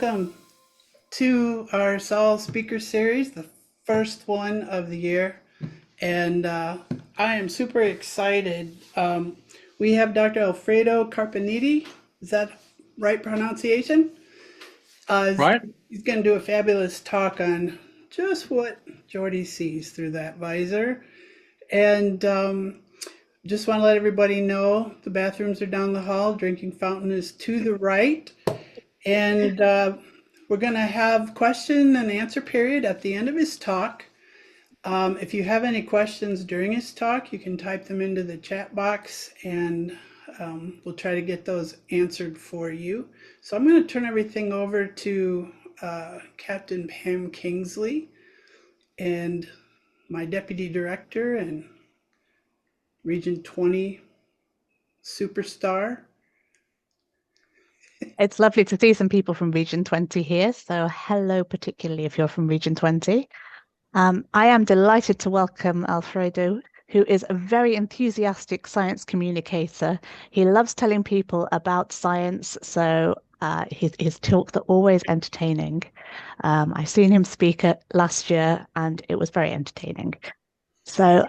welcome to our Sol Speaker Series, the first one of the year. And I am super excited. We have Dr. Alfredo Carpineti. Is that right pronunciation? Right? He's going to do a fabulous talk on just what Jordy sees through that visor. And just want to let everybody know the bathrooms are down the hall, drinking fountain is to the right. And we're going to have question and answer period at the end of his talk. If you have any questions during his talk, you can type them into the chat box and we'll try to get those answered for you. So I'm going to turn everything over to Captain Pam Kingsley and my deputy director and Region 20 superstar. It's lovely to see some people from Region 20 here. So hello, particularly if you're from Region 20. I am delighted to welcome Alfredo, who is a very enthusiastic science communicator. He loves telling people about science, so his talks are always entertaining. I've seen him speak last year, and it was very entertaining. So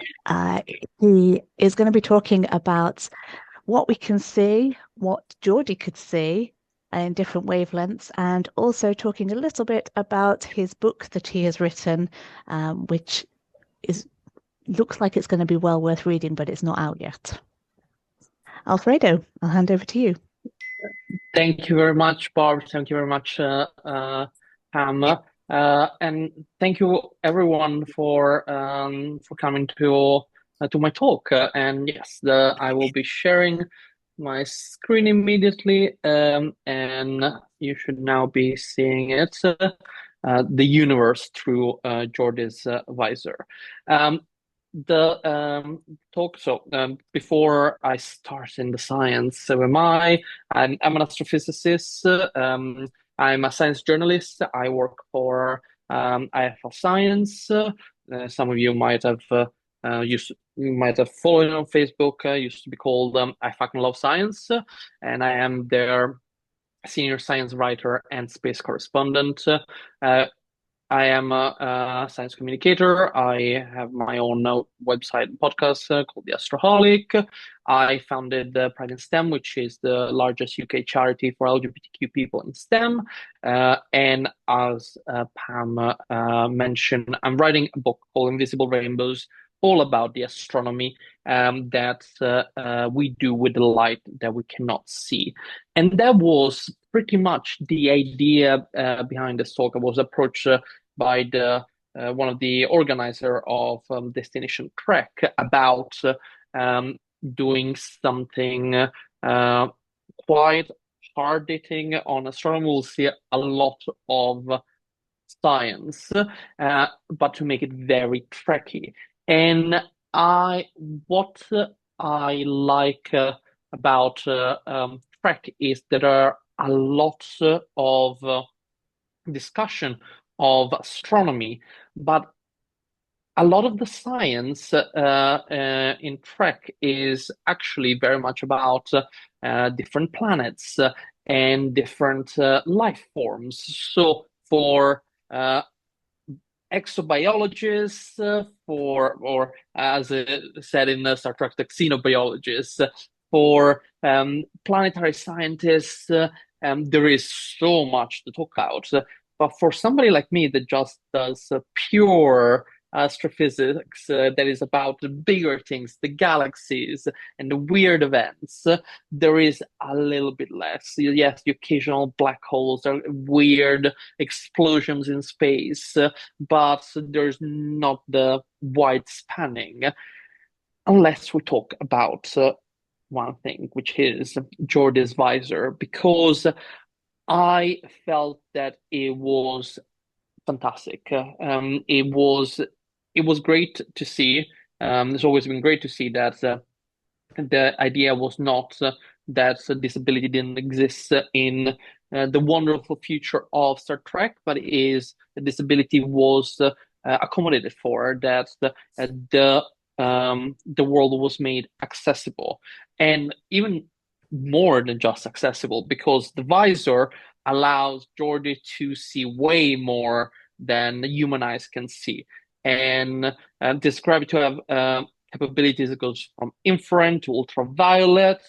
he is going to be talking about what we can see, what Geordie could see in different wavelengths, and also talking a little bit about his book that he has written, which looks like it's going to be well worth reading, but it's not out yet. Alfredo, I'll hand over to you. Thank you very much, Barb. Thank you very much, Pam. And thank you everyone for coming to my talk. And yes, I will be sharing my screen immediately, and you should now be seeing it, the universe through Jordy's visor. The talk. So before I start in the science, so I'm an astrophysicist. I'm a science journalist. I work for IFL Science. Some of you might have you might have followed on Facebook. Used to be called I Fucking Love Science, and I am their senior science writer and space correspondent. I am a science communicator. I have my own website and podcast called The Astroholic. I founded Pride in STEM, which is the largest UK charity for LGBTQ people in STEM. And as Pam mentioned, I'm writing a book called Invisible Rainbows, all about the astronomy that we do with the light that we cannot see. And that was pretty much the idea behind this talk. I was approached by one of the organizer of Destination Trek about doing something quite hard-hitting on astronomy. We'll see a lot of science, but to make it very tricky. And what I like about Trek is there are a lot of discussion of astronomy, but a lot of the science in Trek is actually very much about different planets and different life forms. So for exobiologists, or as said in Star Trek, the xenobiologists, for planetary scientists, there is so much to talk about. But for somebody like me that just does pure astrophysics, that is about the bigger things, the galaxies and the weird events, there is a little bit less. Yes, the occasional black holes are weird explosions in space, but there's not the wide spanning, unless we talk about one thing, which is Jordy's visor, because I felt that it was fantastic. It was great to see. It's always been great to see that the idea was not that disability didn't exist in the wonderful future of Star Trek, but it is that disability was accommodated for, that the world was made accessible, and even more than just accessible, because the visor allows Geordie to see way more than the human eyes can see. And described to have capabilities that goes from infrared to ultraviolet,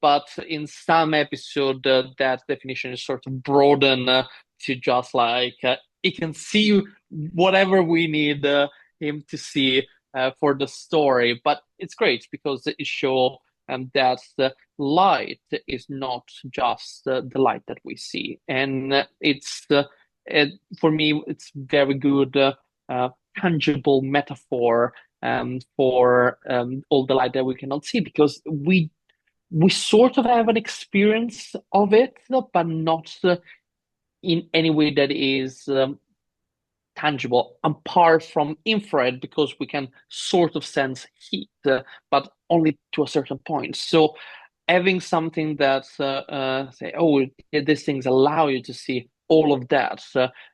but in some episode that definition is sort of broadened to just like he can see whatever we need him to see for the story. But it's great because it shows that the light is not just the light that we see, and for me it's very good tangible metaphor for all the light that we cannot see, because we sort of have an experience of it, but not in any way that is tangible, apart from infrared, because we can sort of sense heat, but only to a certain point. So having something that say, oh, these things allow you to see all of that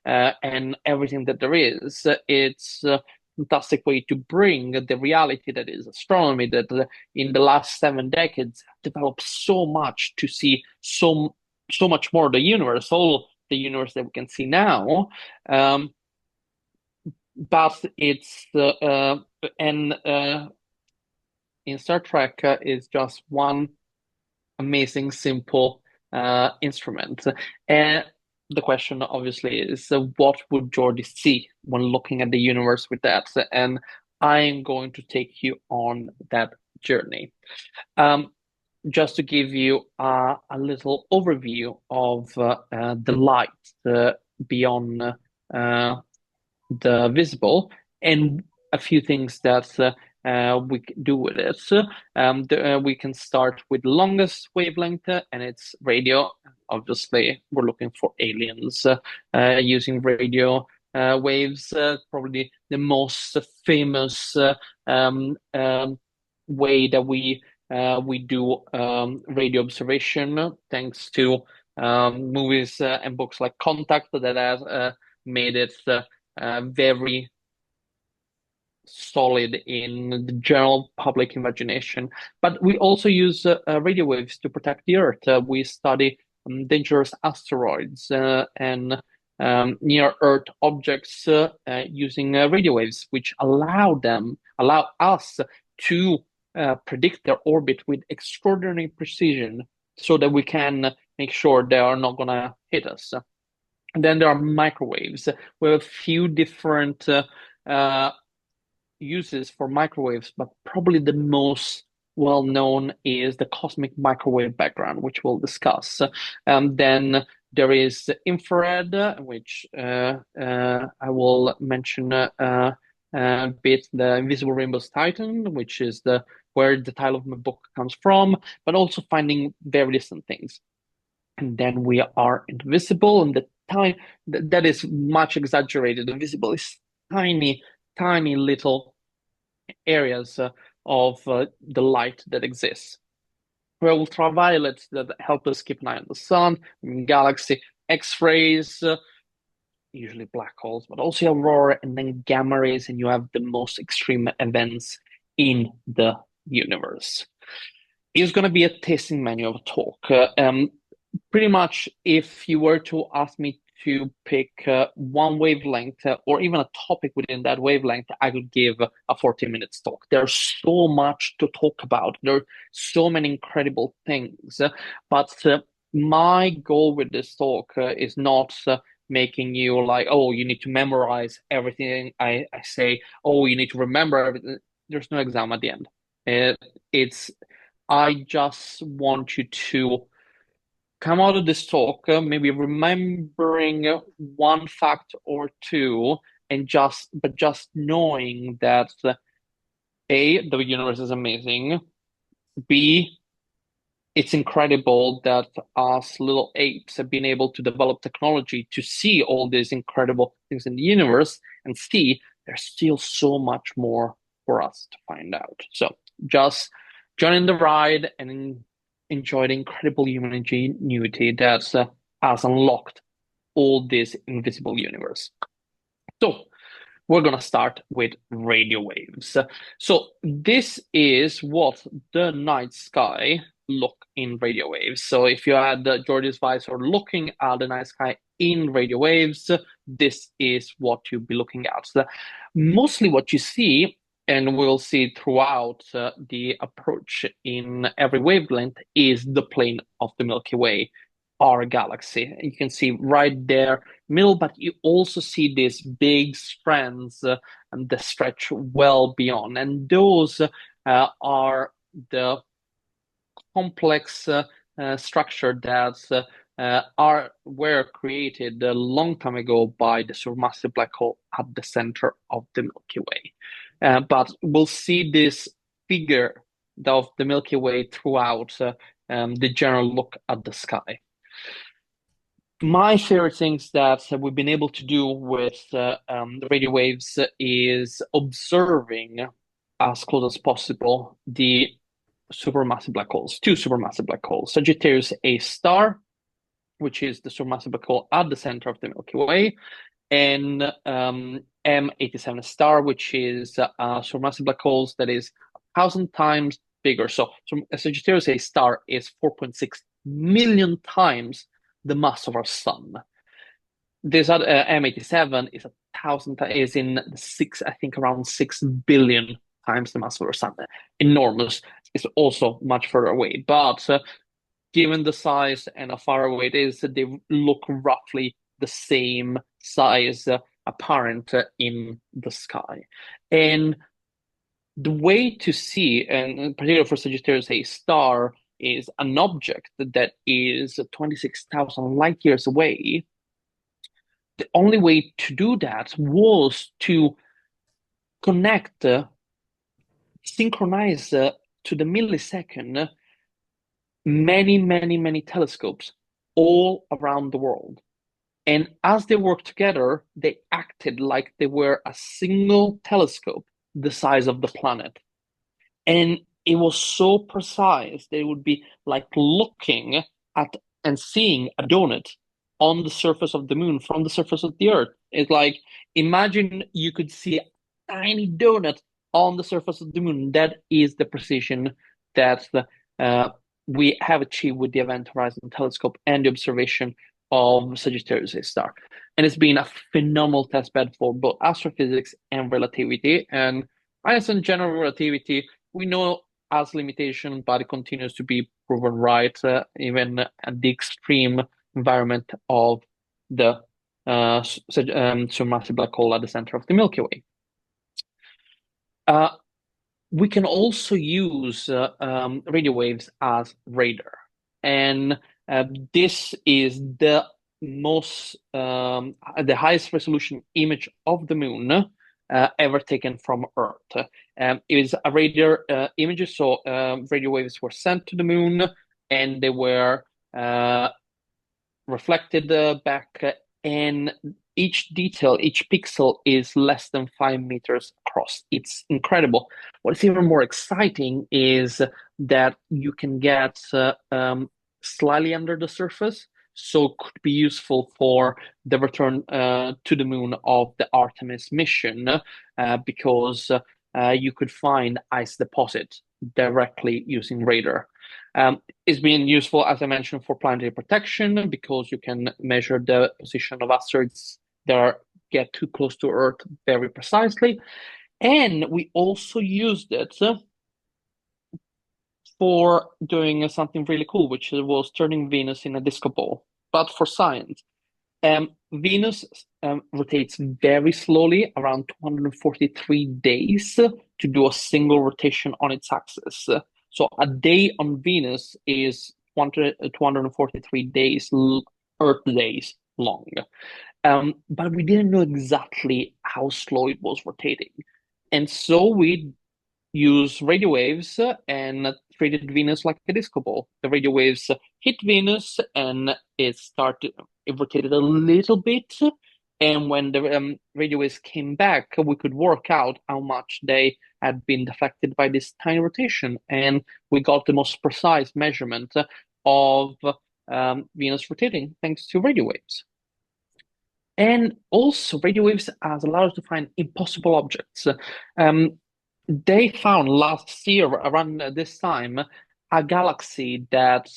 and everything that there is, it's a fantastic way to bring the reality that is astronomy, that in the last 7 decades developed so much to see so much more of the universe, all the universe that we can see now. But it's and in Star Trek is just one amazing, simple instrument. And the question obviously is what would Geordie see when looking at the universe with that? And I am going to take you on that journey. Just to give you a little overview of the light beyond the visible, and a few things that we do with it. We can start with the longest wavelength, and it's radio. Obviously, we're looking for aliens using radio waves. Probably the most famous way that we do radio observation, thanks to movies and books like Contact that have made it very solid in the general public imagination. But we also use radio waves to protect the Earth. We study dangerous asteroids and near Earth objects using radio waves, which allow us to predict their orbit with extraordinary precision, so that we can make sure they are not going to hit us. And then there are microwaves. We have a few different uses for microwaves, but probably the most well known is the cosmic microwave background, which we'll discuss. Then there is infrared, which I will mention a bit, the Invisible Rainbow's Titan, which is where the title of my book comes from, but also finding very distant things. And then we are invisible, and the time that is much exaggerated. Invisible is tiny, tiny little areas of the light that exists. We're ultraviolet that help us keep an eye on the sun, galaxy, X-rays, usually black holes, but also aurora, and then gamma rays, and you have the most extreme events in the universe. It's going to be a tasting menu of a talk. Pretty much, if you were to ask me to pick one wavelength or even a topic within that wavelength, I could give a 40 minutes talk. There's so much to talk about. There are so many incredible things. But my goal with this talk is not making you like, oh, you need to memorize everything I say. Oh, you need to remember everything. There's no exam at the end. I just want you to come out of this talk maybe remembering one fact or two, and just knowing that A, the universe is amazing, B, it's incredible that us little apes have been able to develop technology to see all these incredible things in the universe, and C, there's still so much more for us to find out. So just join in the ride and enjoy the incredible human ingenuity that has unlocked all this invisible universe. So we're going to start with radio waves. So this is what the night sky look in radio waves. So if you had Jordy's visor looking at the night sky in radio waves, this is what you'll be looking at. So mostly what you see, and we'll see throughout the approach in every wavelength, is the plane of the Milky Way, our galaxy. You can see right there, middle, but you also see these big strands and that stretch well beyond. And those are the complex structure that were created a long time ago by the supermassive black hole at the center of the Milky Way. But we'll see this figure of the Milky Way throughout the general look at the sky. My favorite things that we've been able to do with the radio waves is observing as close as possible the supermassive black holes, two supermassive black holes, Sagittarius A star, which is the supermassive black hole at the center of the Milky Way, and M87 star, which is a supermassive black hole that is 1,000 times bigger. So Sagittarius A star is 4.6 million times the mass of our sun. This other M87 is 1,000 is in I think around 6 billion times the mass of our sun. Enormous. It's also much further away, but given the size and how far away it is, they look roughly the same size apparent in the sky. And the way to see, and in particular for Sagittarius A star, is an object that is 26,000 light years away. The only way to do that was to connect, synchronize to the millisecond many telescopes all around the world. And as they worked together, they acted like they were a single telescope the size of the planet. And it was so precise that it would be like looking at and seeing a donut on the surface of the moon from the surface of the Earth. It's like, imagine you could see a tiny donut on the surface of the moon. That is the precision that we have achieved with the Event Horizon Telescope and the observation of Sagittarius A star. And it's been a phenomenal testbed for both astrophysics and relativity. And Einstein's general relativity, we know has limitation, but it continues to be proven right, even at the extreme environment of the supermassive black hole at the center of the Milky Way. We can also use radio waves as radar, and this is the highest resolution image of the moon ever taken from Earth. It is a radar image, so radio waves were sent to the moon, and they were reflected back, and each detail, each pixel is less than 5 meters across. It's incredible. What's even more exciting is that you can get slightly under the surface, so it could be useful for the return to the moon of the Artemis mission, because you could find ice deposit directly using radar. It's been useful, as I mentioned, for planetary protection, because you can measure the position of asteroids that get too close to Earth very precisely. And we also used it for doing something really cool, which was turning Venus in a disco ball, but for science. Venus rotates very slowly, around 243 days, to do a single rotation on its axis. So a day on Venus is 243 days, Earth days long. But we didn't know exactly how slow it was rotating. And so we used radio waves and treated Venus like a disco ball. The radio waves hit Venus and it rotated a little bit. And when the radio waves came back, we could work out how much they had been deflected by this tiny rotation. And we got the most precise measurement of Venus rotating thanks to radio waves. And also, radio waves has allowed us to find impossible objects. They found last year, around this time, a galaxy that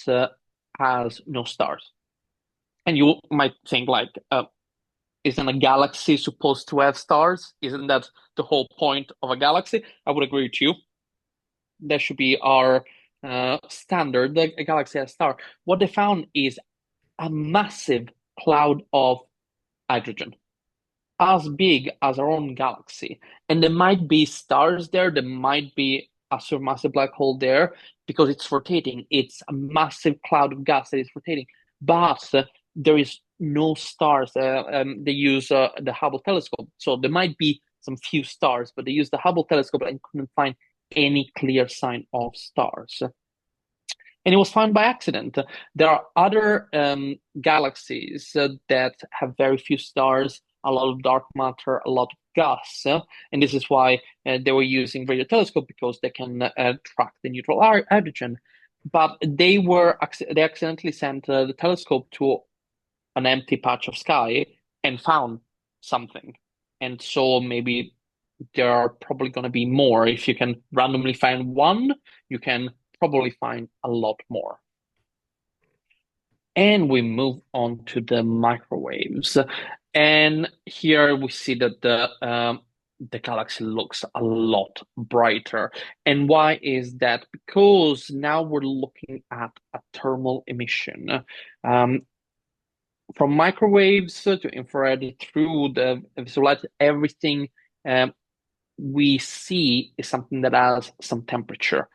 has no stars. And you might think like, isn't a galaxy supposed to have stars? Isn't that the whole point of a galaxy? I would agree with you. That should be our standard. A galaxy has a star. What they found is a massive cloud of hydrogen, as big as our own galaxy. And there might be stars there, there might be a supermassive black hole there because it's rotating. It's a massive cloud of gas that is rotating. But there is no stars. They use the Hubble telescope. So there might be some few stars, but they use the Hubble telescope and couldn't find any clear sign of stars. And it was found by accident. There are other galaxies that have very few stars, a lot of dark matter, a lot of gas, and this is why they were using radio telescope because they can track the neutral hydrogen. But they accidentally sent the telescope to an empty patch of sky and found something, and so maybe there are probably going to be more. If you can randomly find one, you can probably find a lot more. And we move on to the microwaves. And here we see that the galaxy looks a lot brighter. And why is that? Because now we're looking at a thermal emission. From microwaves to infrared through the visible light, everything we see is something that has some temperature.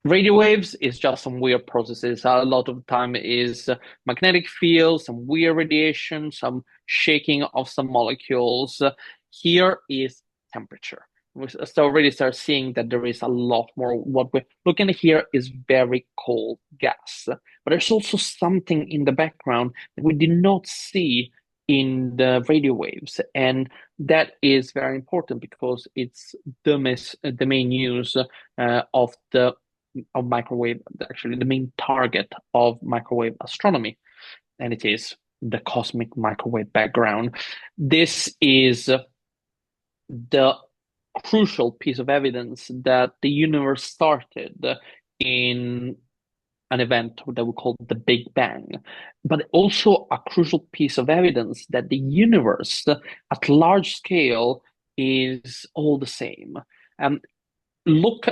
Radio waves is just some weird processes. A lot of the time is magnetic fields, some weird radiation, some shaking of some molecules. Here is temperature. We already start seeing that there is a lot more. What we're looking at here is very cold gas. But there's also something in the background that we did not see in the radio waves. And that is very important because it's the main use of microwave, actually the main target of microwave astronomy, and it is the cosmic microwave background. This is the crucial piece of evidence that the universe started in an event that we call the Big Bang, but also a crucial piece of evidence that the universe at large scale is all the same. Look,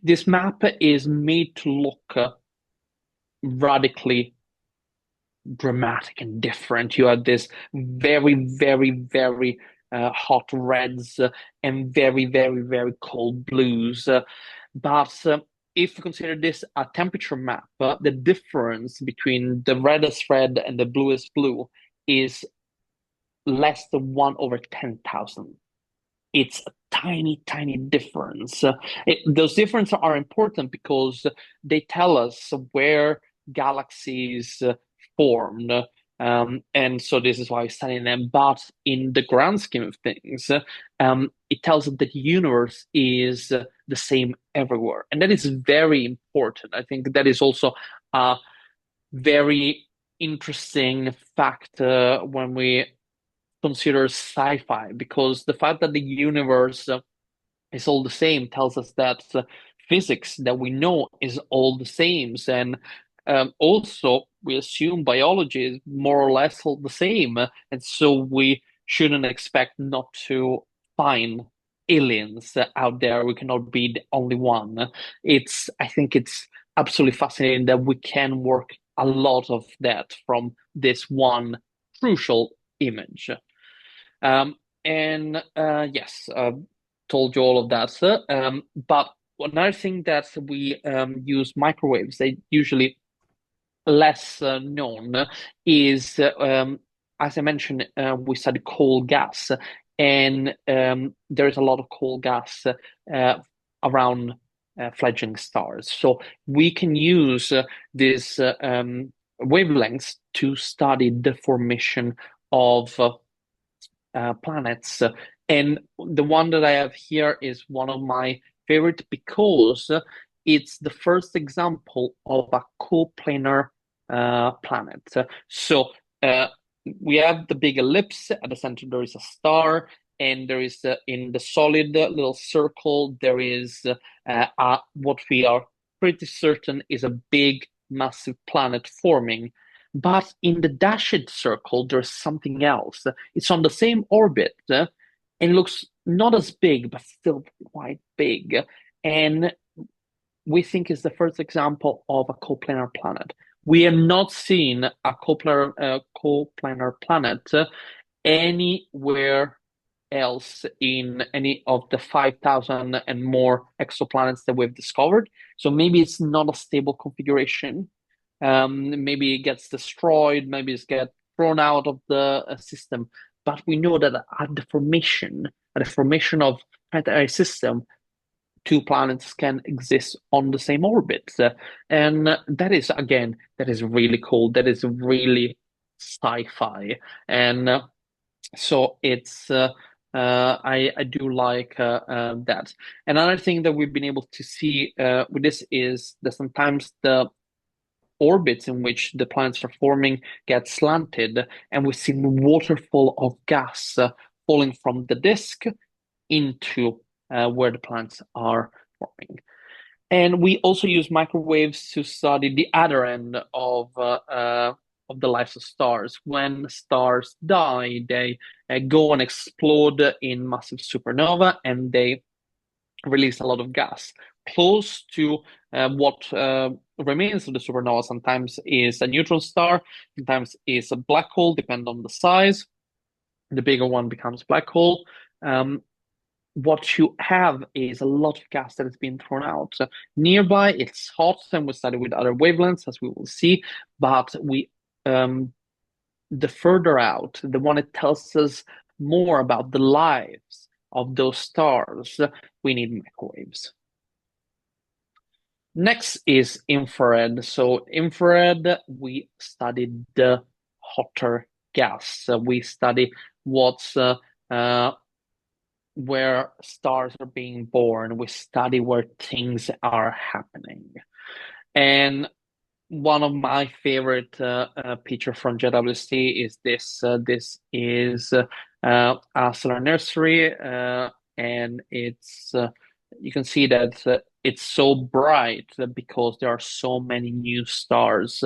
this map is made to look radically dramatic and different. You have this very, very, very hot reds and very, very, very cold blues. But if you consider this a temperature map, the difference between the reddest red and the bluest blue is less than 1/10,000. It's a tiny, tiny difference. Those differences are important because they tell us where galaxies formed. And so this is why we're studying them. But in the grand scheme of things, it tells us that the universe is the same everywhere. And that is very important. I think that is also a very interesting fact when we consider sci-fi, because the fact that the universe is all the same tells us that physics that we know is all the same. And also, we assume biology is more or less all the same. And so we shouldn't expect not to find aliens out there. We cannot be the only one. I think it's absolutely fascinating that we can work a lot of that from this one crucial image. Yes, told you all of that. But another thing that we use microwaves, they usually less known, is as I mentioned, we study cold gas, and there is a lot of cold gas around fledgling stars. So we can use these wavelengths to study the formation of planets. And the one that I have here is one of my favorite because it's the first example of a coplanar planet. So we have the big ellipse at the center. There is a star, and there is, in the solid little circle, there is what we are pretty certain is a big, massive planet forming. But in the dashed circle, there's something else. It's on the same orbit, and looks not as big, but still quite big. And we think is the first example of a coplanar planet. We have not seen a coplanar planet anywhere else in any of the 5,000 and more exoplanets that we've discovered. So maybe it's not a stable configuration. Maybe it gets destroyed, maybe it's get thrown out of the system. But we know that at the formation of planetary system, two planets can exist on the same orbit. And that is, again, that is really cool. That is really sci-fi. And so it's I do like that. Another thing that we've been able to see with this is that sometimes the orbits in which the planets are forming get slanted, and we see a waterfall of gas falling from the disk into where the planets are forming. And we also use microwaves to study the other end of the lives of stars. When stars die, they go and explode in massive supernova, and they release a lot of gas. Close to what remains of the supernova sometimes is a neutron star, sometimes is a black hole, depending on the size. The bigger one becomes black hole. What you have is a lot of gas that has been thrown out. So nearby, it's hot, and we study with other wavelengths, as we will see. But the further out, the one that tells us more about the lives of those stars, we need microwaves. Next is infrared. So infrared, we study the hotter gas. We study what's where stars are being born. We study where things are happening. And one of my favorite picture from JWST is this. This is a solar nursery, and it's you can see that it's so bright because there are so many new stars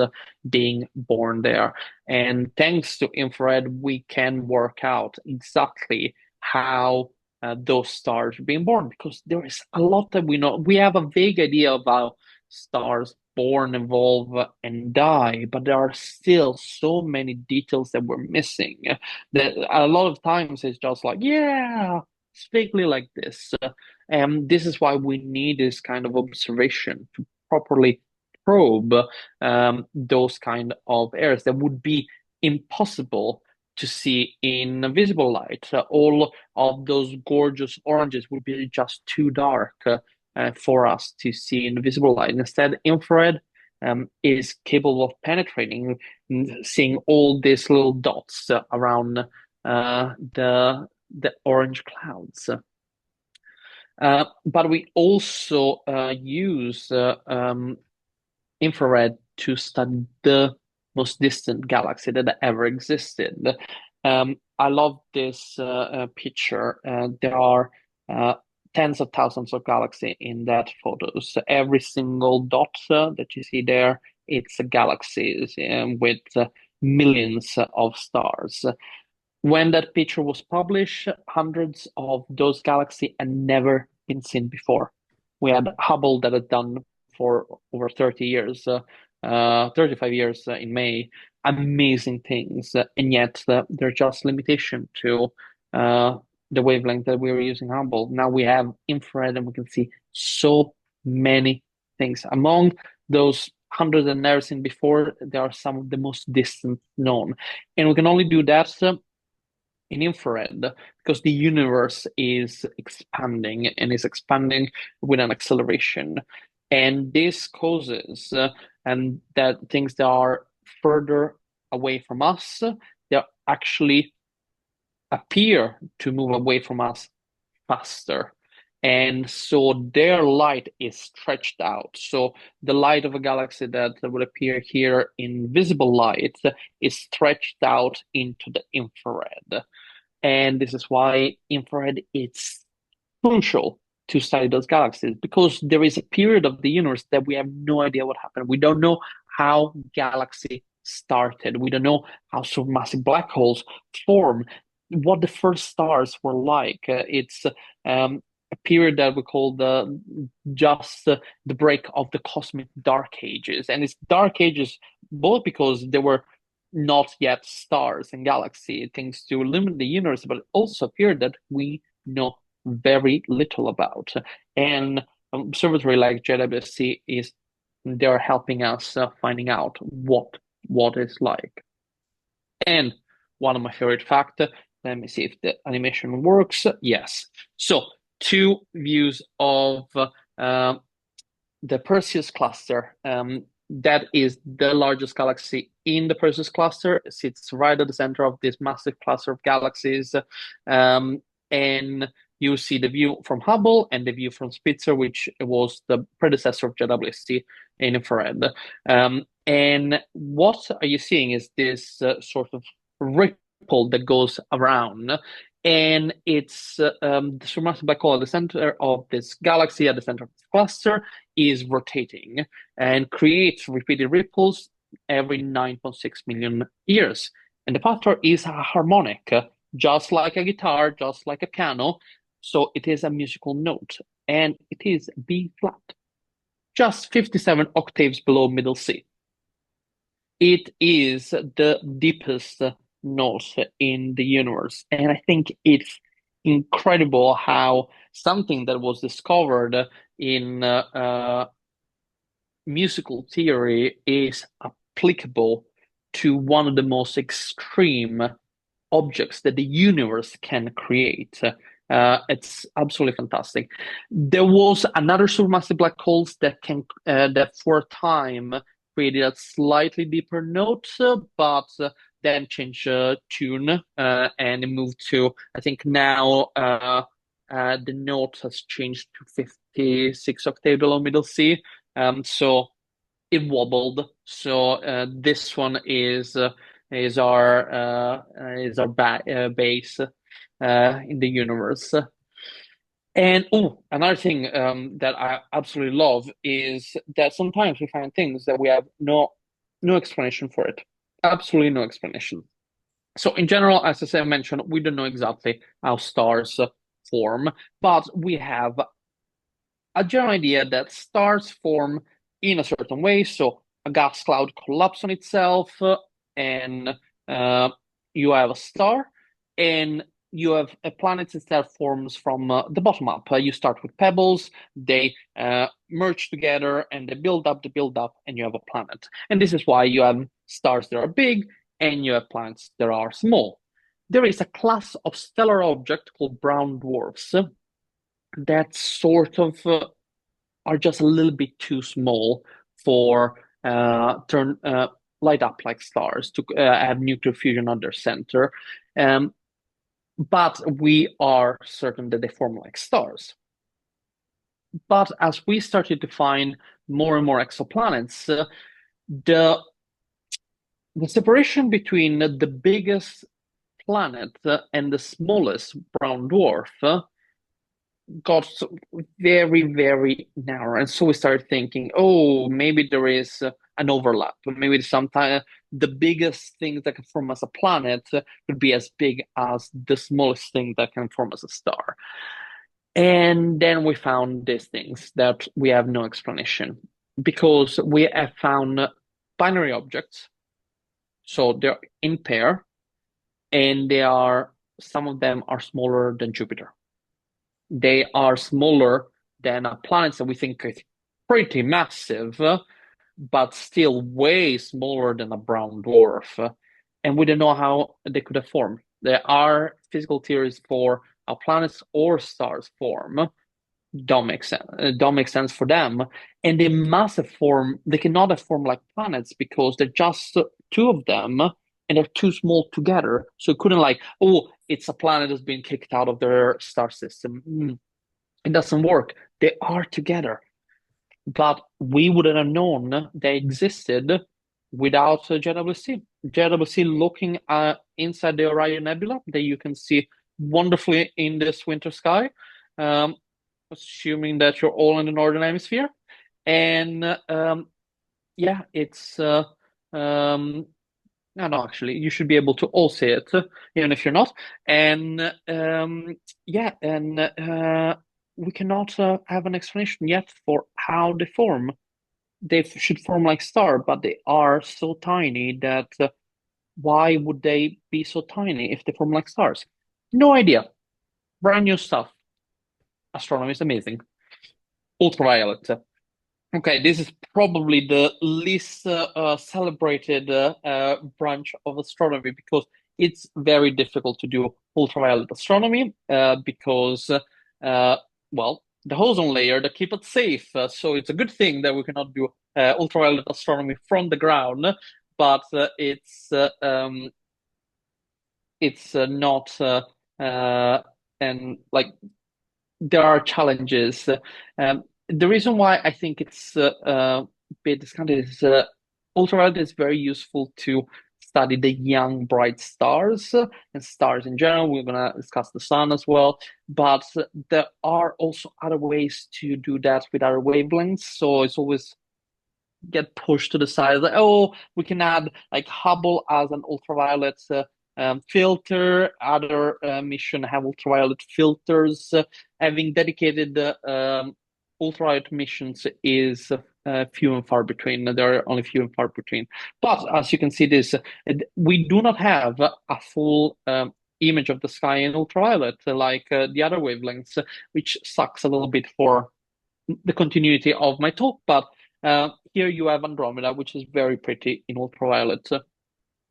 being born there. And thanks to infrared, we can work out exactly how those stars are being born, because there is a lot that we know. We have a vague idea about stars born, evolve, and die, but there are still so many details that we're missing that a lot of times it's just like, yeah, it's vaguely like this. And this is why we need this kind of observation to properly probe those kind of areas that would be impossible to see in visible light. All of those gorgeous oranges would be just too dark for us to see in visible light. Instead, infrared is capable of penetrating and seeing all these little dots around the orange clouds. But we also use infrared to study the most distant galaxy that ever existed. I love this picture. There are tens of thousands of galaxies in that photo. So every single dot that you see there, it's a galaxy with millions of stars. When that picture was published, hundreds of those galaxies had never been seen before. We had Hubble that had done for over 30 years, 35 years in May, amazing things, and yet there are just limitation to the wavelength that we were using Hubble. Now we have infrared, and we can see so many things. Among those hundreds that never seen before, there are some of the most distant known, and we can only do that in infrared because the universe is expanding, and is expanding with an acceleration. And this causes and that things that are further away from us, they actually appear to move away from us faster. And so their light is stretched out. So the light of a galaxy that would appear here in visible light is stretched out into the infrared. And this is why infrared is crucial to study those galaxies, because there is a period of the universe that we have no idea what happened. We don't know how galaxy started. We don't know how supermassive black holes form, what the first stars were like. It's a period that we call the break of the cosmic dark ages, and it's dark ages both because there were not yet stars and galaxy things to illuminate the universe, but also a period that we know very little about. And observatory like JWST they're helping us finding out what it's like. And one of my favorite facts, let me see if the animation works. Yes. So two views of the Perseus cluster. That is the largest galaxy in the Perseus cluster. It sits right at the center of this massive cluster of galaxies. And you see the view from Hubble and the view from Spitzer, which was the predecessor of JWST in infrared. And what are you seeing is this sort of ripple that goes around, and it's the supermassive black hole at the center of this galaxy, at the center of this cluster, is rotating and creates repeated ripples every 9.6 million years. And the pattern is a harmonic, just like a guitar, just like a piano. So it is a musical note, and it is B flat, just 57 octaves below middle C. It is the deepest note in the universe. And I think it's incredible how something that was discovered in musical theory is applicable to one of the most extreme objects that the universe can create. It's absolutely fantastic. There was another supermassive black holes that for a time created a slightly deeper note, but then changed tune and it moved to, I think now the note has changed to 56 octave below middle C. So it wobbled. So this one is our base in the universe. And another thing that I absolutely love is that sometimes we find things that we have no explanation for it. Absolutely no explanation. So in general, as I mentioned, we don't know exactly how stars form, but we have a general idea that stars form in a certain way. So a gas cloud collapses on itself, and you have a star, and you have a planet that forms from the bottom up. You start with pebbles, they merge together, and they build up, and you have a planet. And this is why you have stars that are big, and you have planets that are small. There is a class of stellar object called brown dwarfs that sort of are just a little bit too small for light up like stars, to have nuclear fusion at their center. But we are certain that they form like stars. But as we started to find more and more exoplanets, the separation between the biggest planet and the smallest brown dwarf got very, very narrow. And so we started thinking, oh, maybe there is an overlap. Maybe sometimes the biggest thing that can form as a planet could be as big as the smallest thing that can form as a star. And then we found these things that we have no explanation, because we have found binary objects. So they're in pair, and some of them are smaller than Jupiter. They are smaller than a planet that we think is pretty massive, but still way smaller than a brown dwarf. And we don't know how they could have formed. There are physical theories for how planets or stars form. Don't make sense for them. And they must have formed, they cannot have formed like planets, because they're just two of them, and they're too small together. So it couldn't it's a planet that's been kicked out of their star system. It doesn't work. They are together. But we wouldn't have known they existed without JWST. JWST looking inside the Orion Nebula that you can see wonderfully in this winter sky. assuming that you're all in the northern hemisphere. And yeah, it's no, actually, you should be able to all see it, even if you're not. And yeah, and we cannot have an explanation yet for how they form. They should form like star, but they are so tiny that why would they be so tiny if they form like stars? No idea. Brand new stuff. Astronomy is amazing. Ultraviolet. Okay, this is probably the least celebrated branch of astronomy because it's very difficult to do ultraviolet astronomy because, well, the ozone layer that keep it safe. So it's a good thing that we cannot do ultraviolet astronomy from the ground, but it's not and like there are challenges. The reason why I think it's a bit discounted is ultraviolet is very useful to study the young bright stars and stars in general. We're gonna discuss the sun as well, but there are also other ways to do that with other wavelengths. So it's always get pushed to the side. Like, oh, we can add like Hubble as an ultraviolet filter. Other mission have ultraviolet filters. Having dedicated ultraviolet missions is few and far between. There are only few and far between. But as you can see, this we do not have a full image of the sky in ultraviolet like the other wavelengths, which sucks a little bit for the continuity of my talk. But here you have Andromeda, which is very pretty in ultraviolet.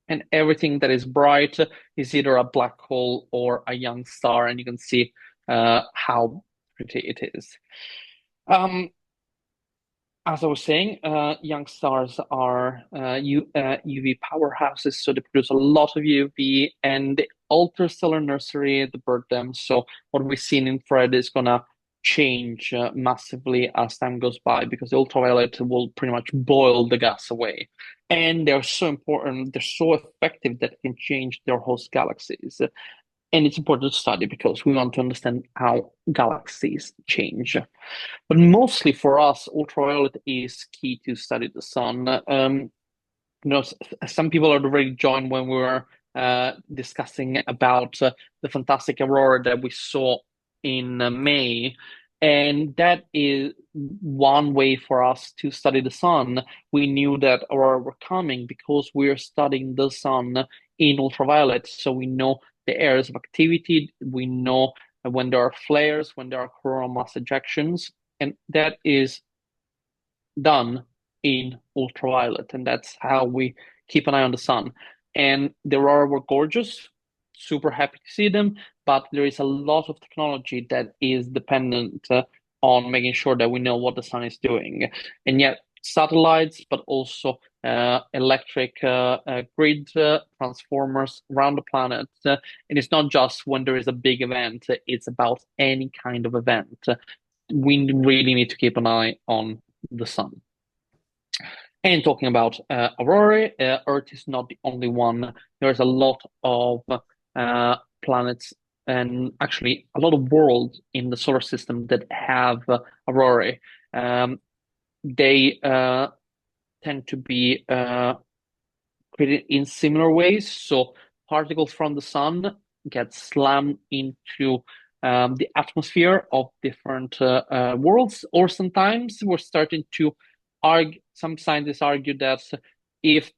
And everything that is bright is either a black hole or a young star, and you can see how pretty it is. As I was saying, young stars are UV powerhouses, so they produce a lot of UV, and they alter stellar nursery, they burn them. So what we've seen in infrared is gonna change massively as time goes by because the ultraviolet will pretty much boil the gas away. And they're so important, they're so effective that they can change their host galaxies. And it's important to study because we want to understand how galaxies change. But mostly for us, ultraviolet is key to study the sun. Some people had already joined when we were discussing about the fantastic aurora that we saw in May. And that is one way for us to study the sun. We knew that aurora were coming because we're studying the sun in ultraviolet. So we know the areas of activity. We know when there are flares, when there are coronal mass ejections. And that is done in ultraviolet, and that's how we keep an eye on the sun. And the aurora were gorgeous, super happy to see them, but there is a lot of technology that is dependent on making sure that we know what the sun is doing. And yet, satellites, but also electric grid transformers around the planet. And it's not just when there is a big event, it's about any kind of event. We really need to keep an eye on the sun. And talking about aurora, Earth is not the only one. There's a lot of planets and actually a lot of worlds in the solar system that have aurora. They tend to be created in similar ways. So particles from the sun get slammed into the atmosphere of different worlds, or sometimes we're starting to argue. Some scientists argue that if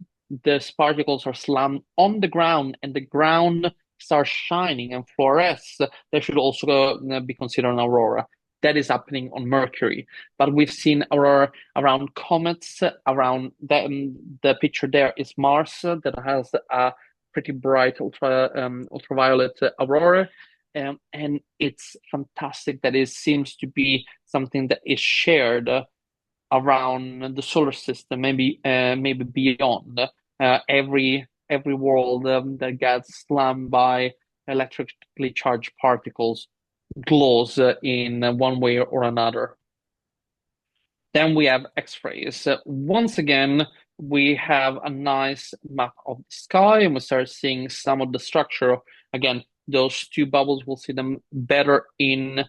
these particles are slammed on the ground and the ground starts shining and fluoresce, they should also be considered an aurora. That is happening on Mercury, but we've seen aurora around comets. Around the picture there is Mars that has a pretty bright ultraviolet aurora. And it's fantastic that it seems to be something that is shared around the solar system, maybe beyond. Every world that gets slammed by electrically charged particles glows in one way or another. Then we have X-rays. Once again, we have a nice map of the sky, and we start seeing some of the structure. Again, those two bubbles, we'll see them better in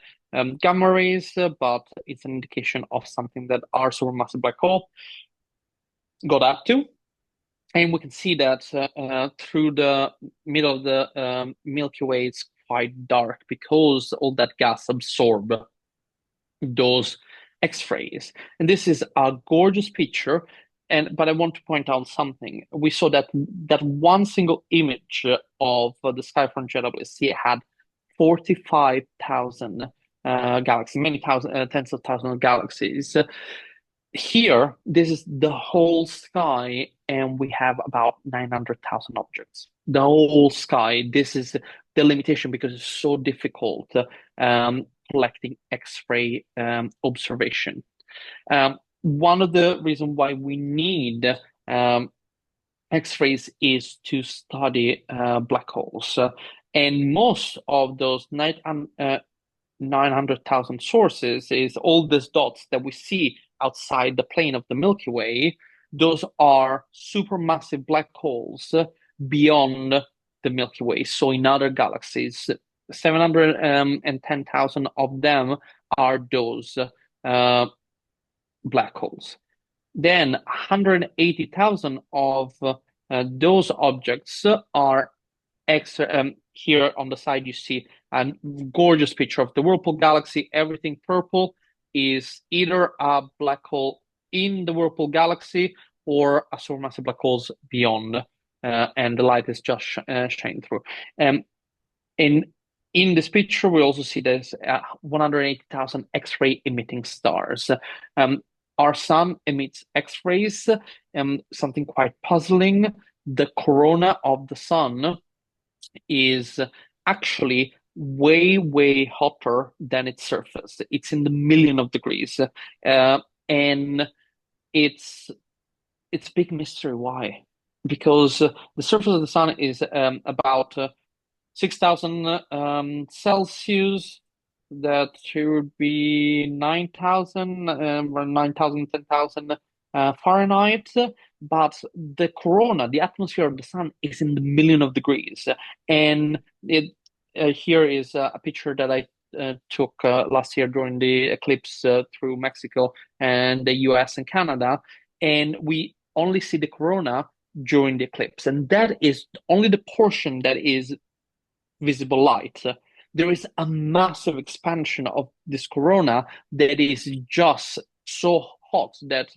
gamma rays, but it's an indication of something that our supermassive black hole got up to. And we can see that through the middle of the Milky Way, it's quite dark because all that gas absorbed those X-rays. And this is a gorgeous picture. But I want to point out something. We saw that one single image of the sky from JWST had 45,000 galaxies, many thousand, tens of thousands of galaxies. Here, this is the whole sky, and we have about 900,000 objects. The whole sky. This is the limitation because it's so difficult collecting X-ray observation. One of the reasons why we need X-rays is to study black holes. And most of those 900,000 sources is all these dots that we see outside the plane of the Milky Way. Those are supermassive black holes beyond the Milky Way. So in other galaxies, 710,000 of them are those black holes. Then 180,000 of those objects are here on the side. You see a gorgeous picture of the Whirlpool galaxy. Everything purple is either a black hole in the Whirlpool galaxy or a supermassive black holes beyond, and the light is just shining through. In this picture, we also see there's 180,000 X-ray emitting stars. Our sun emits X-rays, something quite puzzling. The corona of the sun is actually way, way hotter than its surface. It's in the million of degrees. And it's a big mystery why. Because the surface of the sun is about 6,000 Celsius. That would be 9,000, 9,000, 10,000 Fahrenheit. But the corona, the atmosphere of the sun, is in the million of degrees. And here is a picture that I took last year during the eclipse through Mexico and the US and Canada. And we only see the corona during the eclipse. And that is only the portion that is visible light. There is a massive expansion of this corona that is just so hot that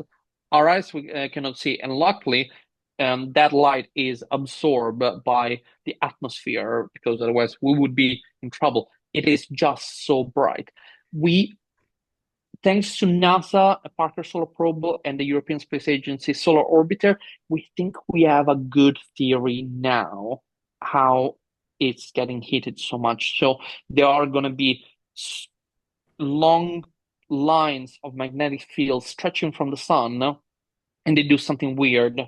our eyes cannot see. And luckily, that light is absorbed by the atmosphere, because otherwise we would be in trouble. It is just so bright. Thanks to NASA, Parker Solar Probe, and the European Space Agency Solar Orbiter, we think we have a good theory now how it's getting heated so much. So there are going to be long lines of magnetic fields stretching from the sun, and they do something weird,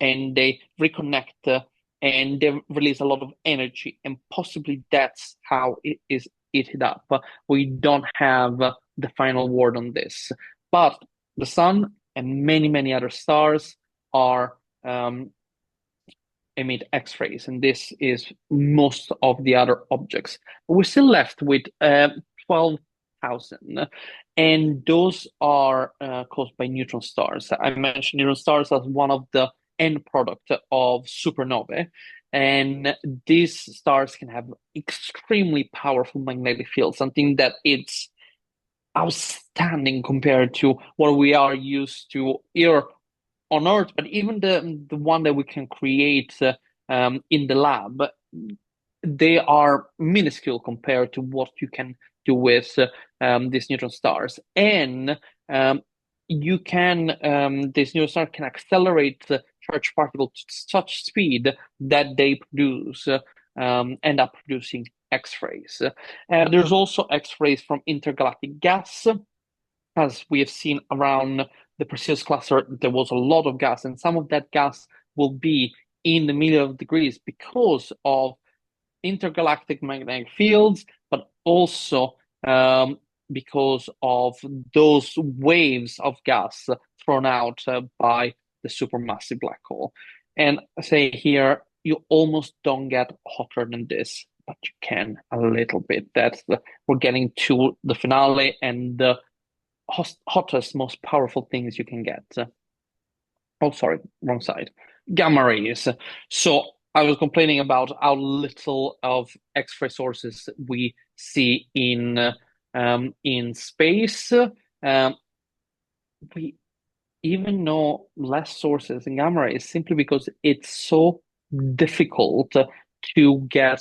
and they reconnect, and they release a lot of energy, and possibly that's how it is heated up. We don't have the final word on this, but the sun and many, many other stars are emit X-rays, and this is most of the other objects. But we're still left with 12,000, and those are caused by neutron stars. I mentioned neutron stars as one of the end product of supernovae, and these stars can have extremely powerful magnetic fields, something that it's outstanding compared to what we are used to here on Earth, but even the one that we can create in the lab, they are minuscule compared to what you can do with these neutron stars. And you can these neutron stars can accelerate the charged particle to such speed that they end up producing X-rays. There's also X-rays from intergalactic gas. As we have seen around the Perseus cluster, there was a lot of gas, and some of that gas will be in the million of degrees because of intergalactic magnetic fields, but also because of those waves of gas thrown out by the supermassive black hole. And I say here, you almost don't get hotter than this. but you can a little bit. We're getting to the finale and the hottest, most powerful things you can get. Oh, sorry, wrong side. Gamma rays. So I was complaining about how little of X-ray sources we see in space. We even know less sources in gamma rays simply because it's so difficult to get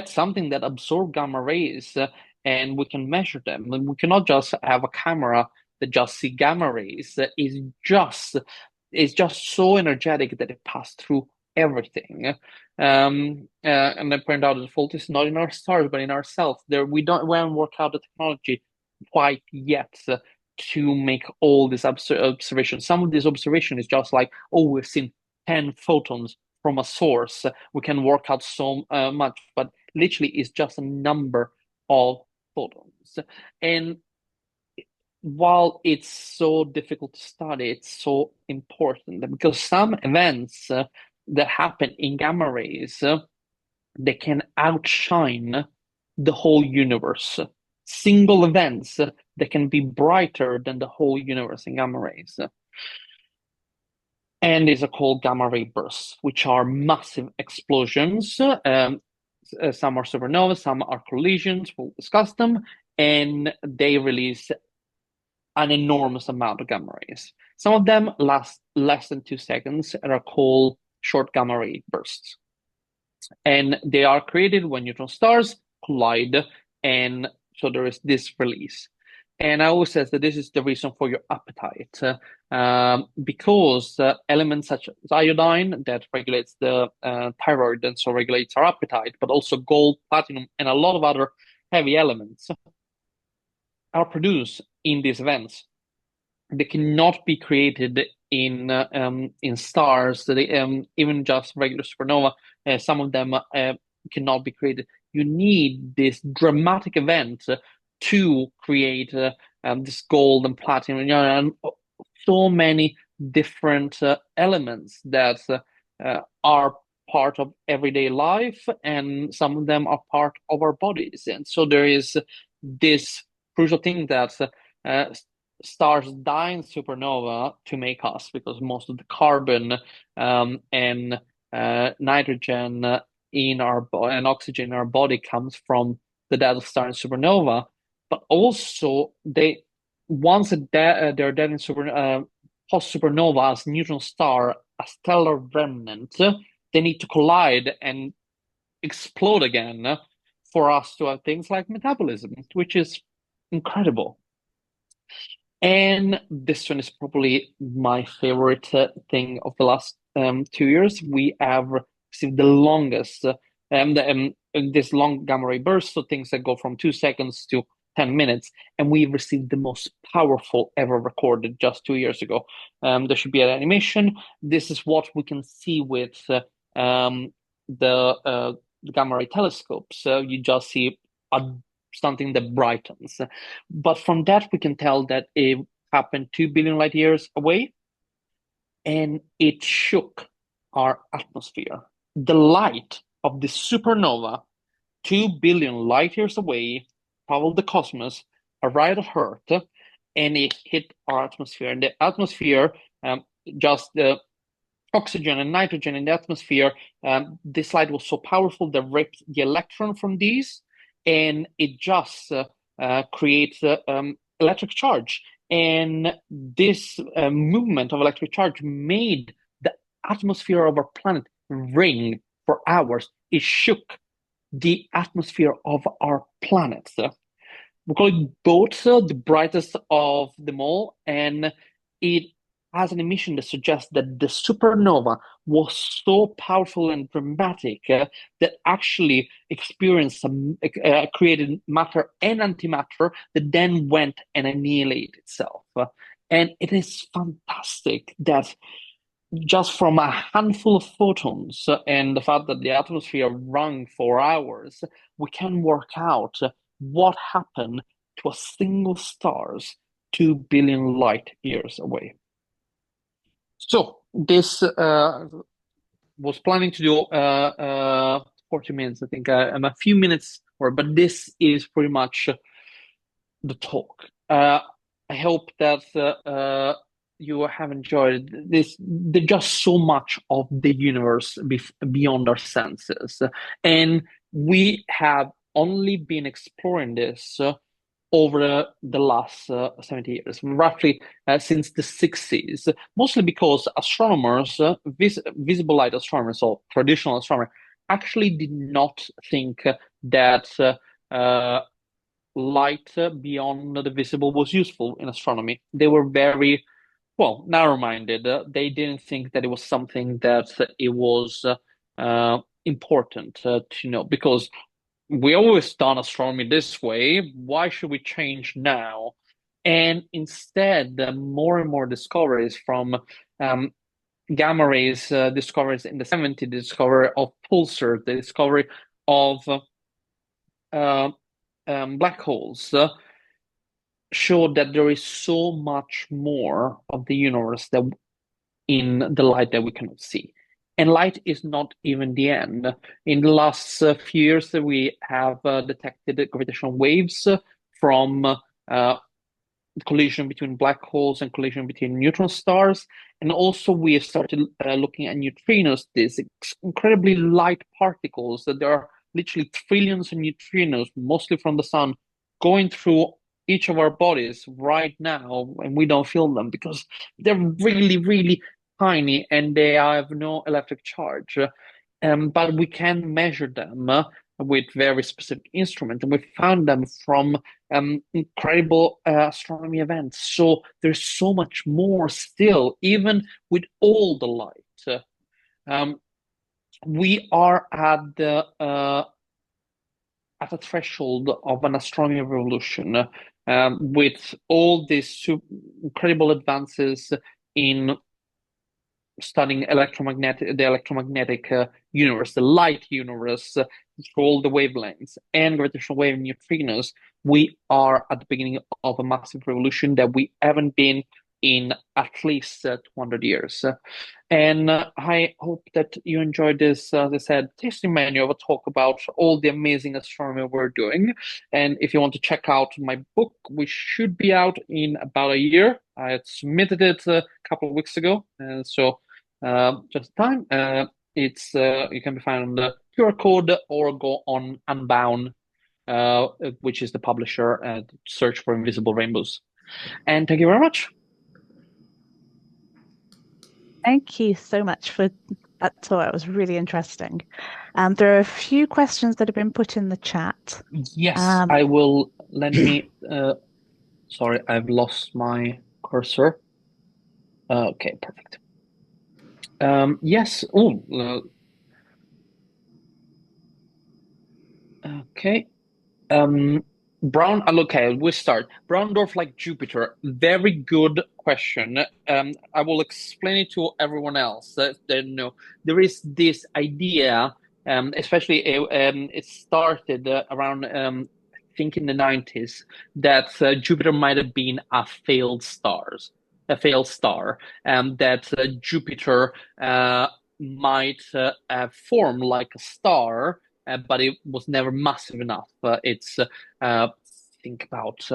something that absorb gamma rays and we can measure them. And we cannot just have a camera that just see gamma rays. It's just so energetic that it passes through everything. And I point out that the fault is not in our stars, but in ourselves. We haven't worked out the technology quite yet to make all these observations. Some of these observations is just like, oh, we've seen 10 photons from a source. We can work out so much, but literally it's just a number of photons. And while it's so difficult to study, it's so important because some events that happen in gamma rays, they can outshine the whole universe. Single events that can be brighter than the whole universe in gamma rays. And these are called gamma ray bursts, which are massive explosions. Some are supernovas, some are collisions. We'll discuss them. And they release an enormous amount of gamma rays. Some of them last less than 2 seconds and are called short gamma ray bursts. And they are created when neutron stars collide, and so there is this release. And I always say that this is the reason for your appetite, because elements such as iodine that regulates the thyroid and so regulates our appetite, but also gold, platinum, and a lot of other heavy elements are produced in these events. They cannot be created in stars. They, even just regular supernova, some of them cannot be created. You need this dramatic event to create this gold and platinum, and so many different elements that are part of everyday life, and some of them are part of our bodies. And so there is this crucial thing that stars die in supernova to make us, because most of the carbon and nitrogen in our and oxygen in our body comes from the death of star in supernova. But also, once they're dead in post supernova as neutron star, a stellar remnant, they need to collide and explode again for us to have things like metabolism, which is incredible. And this one is probably my favorite thing of the last 2 years. We have received the longest, this long gamma ray burst, so things that go from 2 seconds to 10 minutes, and we've received the most powerful ever recorded just 2 years ago. There should be an animation. This is what we can see with the gamma ray telescope. So you just see something that brightens. But from that, we can tell that it happened 2 billion light years away, and it shook our atmosphere. The light of the supernova, 2 billion light years away, traveled the cosmos, arrived at Earth, and it hit our atmosphere. And the atmosphere, just the oxygen and nitrogen in the atmosphere, this light was so powerful that ripped the electron from these, and it just creates electric charge. And this movement of electric charge made the atmosphere of our planet ring for hours. It shook the atmosphere of our planet. We call it both the brightest of them all, and it has an emission that suggests that the supernova was so powerful and dramatic that actually experienced created matter and antimatter that then went and annihilated itself. And it is fantastic that just from a handful of photons and the fact that the atmosphere rung for hours, we can work out what happened to a single star's 2 billion light years away. So this was planning to do 40 minutes. I think I'm a few minutes, but this is pretty much the talk. I hope that you have enjoyed this. There's just so much of the universe beyond our senses, and we have only been exploring this over the last 70 years, roughly since the 60s, mostly because astronomers, visible light astronomers, or traditional astronomers, actually did not think that light beyond the visible was useful in astronomy. They were very, well, narrow-minded. They didn't think that it was something that it was important to know, because we always done astronomy this way. Why should we change now? And instead, more and more discoveries from gamma rays, discoveries in the 70s, the discovery of pulsar, the discovery of black holes, showed that there is so much more of the universe that in the light that we cannot see. And light is not even the end. In the last few years, we have detected gravitational waves from collision between black holes and collision between neutron stars. And also we have started looking at neutrinos, these incredibly light particles that there are literally trillions of neutrinos, mostly from the sun, going through each of our bodies right now, and we don't feel them because they're really, really tiny and they have no electric charge. But we can measure them with very specific instruments, and we found them from incredible astronomy events. So there's so much more still, even with all the light. We are at a threshold of an astronomy revolution, with all these incredible advances in studying the electromagnetic universe, the light universe, through all the wavelengths, and gravitational wave neutrinos. We are at the beginning of a massive revolution that we haven't been in at least 200 years. And I hope that you enjoyed this, as I said, tasting menu of a talk about all the amazing astronomy we're doing. And if you want to check out my book, which should be out in about a year. I had submitted it a couple of weeks ago, and so just time. It's you can be found on the QR code or go on Unbound, which is the publisher, and search for Invisible Rainbows. And thank you very much. Thank you so much for that tour. It was really interesting. There are a few questions that have been put in the chat. Yes, I will. Let me. Sorry, I've lost my cursor. Okay, perfect. Yes. Oh. Okay. Brown. Okay, we start. Brown dwarf like Jupiter. Very good question. I will explain it to everyone else that they know. There is this idea, especially it started around I think in the 90s, that Jupiter might have been a failed star, and that Jupiter might have formed like a star, but it was never massive enough. It's think about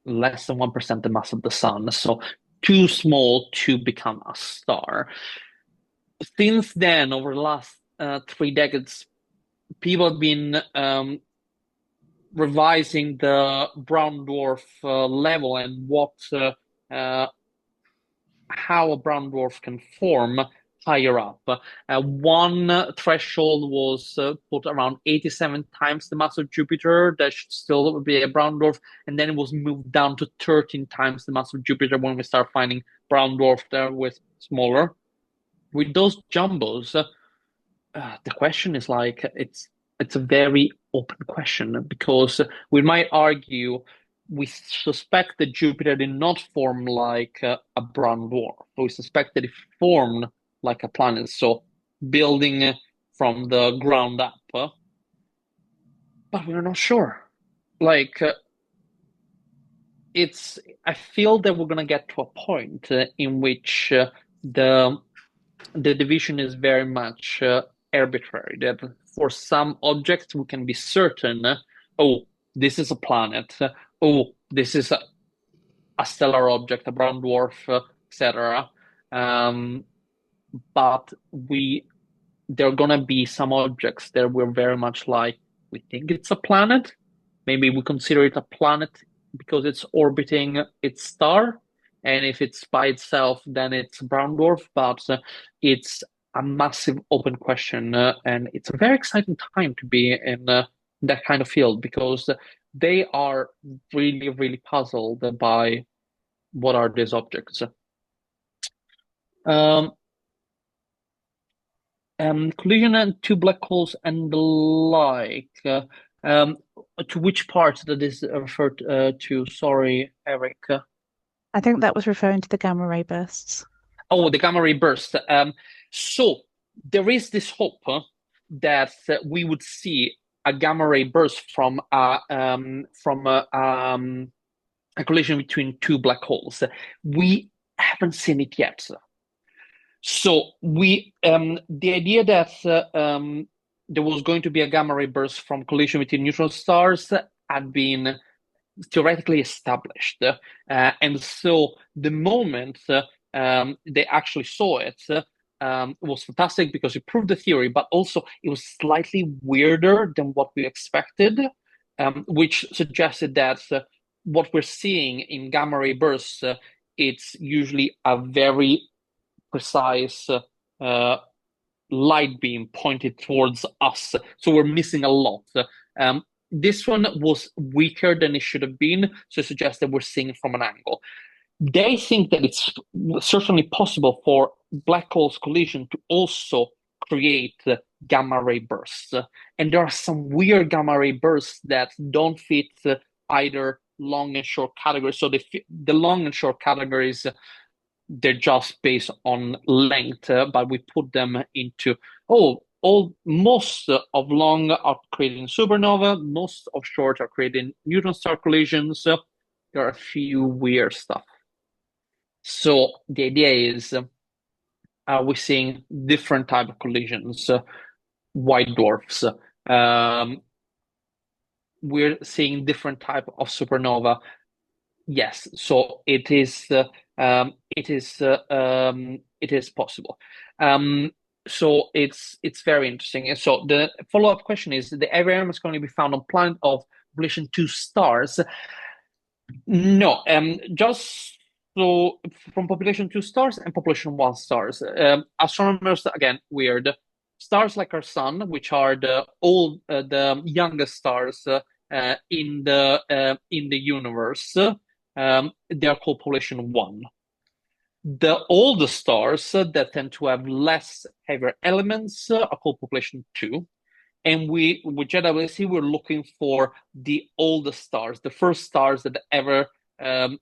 less than 1% the mass of the sun, so too small to become a star. Since then, over the last 3 decades, people have been revising the brown dwarf level and what how a brown dwarf can form higher up. One threshold was put around 87 times the mass of Jupiter. That should still be a brown dwarf. And then it was moved down to 13 times the mass of Jupiter when we start finding brown dwarf there with smaller. With those jumbos, the question is like, it's a very open question, because we might argue we suspect that Jupiter did not form like a brown dwarf. We suspect that it formed like a planet, so building from the ground up. But we're not sure. Like, I feel that we're gonna get to a point in which the division is very much arbitrary, that for some objects we can be certain, oh, this is a planet, oh, this is a stellar object, a brown dwarf, etc. But there are gonna be some objects that we're very much like, we think it's a planet. Maybe we consider it a planet because it's orbiting its star. And if it's by itself, then it's a brown dwarf. But it's a massive open question. And it's a very exciting time to be in that kind of field because they are really, really puzzled by what are these objects. Um, collision and two black holes and the like. Um, to which part that is referred to? Sorry, Eric. I think that was referring to the gamma ray bursts. Oh, the gamma ray burst. So there is this hope that we would see a gamma ray burst from a collision between two black holes. We haven't seen it yet. So the idea that there was going to be a gamma ray burst from collision between neutron stars had been theoretically established, and so the moment they actually saw it was fantastic because it proved the theory, but also it was slightly weirder than what we expected, which suggested that what we're seeing in gamma ray bursts, it's usually a very precise light beam pointed towards us. So we're missing a lot. This one was weaker than it should have been, so it suggests that we're seeing it from an angle. They think that it's certainly possible for black holes collision to also create gamma ray bursts. And there are some weird gamma ray bursts that don't fit either long and short categories. So the long and short categories, they're just based on length, but we put them into most of long are created in supernova, most of short are created in neutron star collisions. There are a few weird stuff. So the idea is, are we seeing different type of collisions, white dwarfs? We're seeing different type of supernova. Yes, so it is possible. So it's very interesting. And so the follow-up question is: the area is going to be found on planet of population 2 stars. No, just so from population 2 stars and population 1 stars. Astronomers, again, weird. Stars like our sun, which are the youngest stars in the universe. They are called population 1. The older stars that tend to have less heavier elements are called population 2. And with JWST, we're looking for the oldest stars, the first stars that ever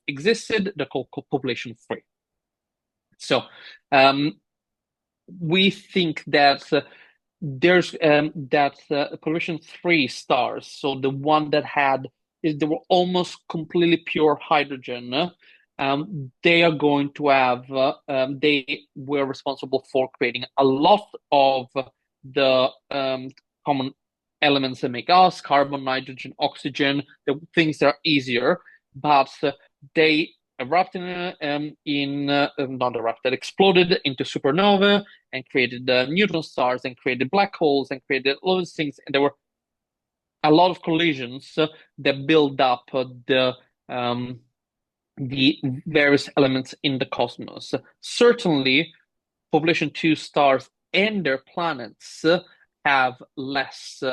existed. They're called population 3. So we think that there's population 3 stars, so the one that they were almost completely pure hydrogen. They are going to have, they were responsible for creating a lot of the common elements that make us, carbon, nitrogen, oxygen, the things that are easier, but they erupted exploded into supernova and created neutron stars and created black holes and created all those things. And there were a lot of collisions that build up the various elements in the cosmos. Certainly, population 2 stars and their planets have less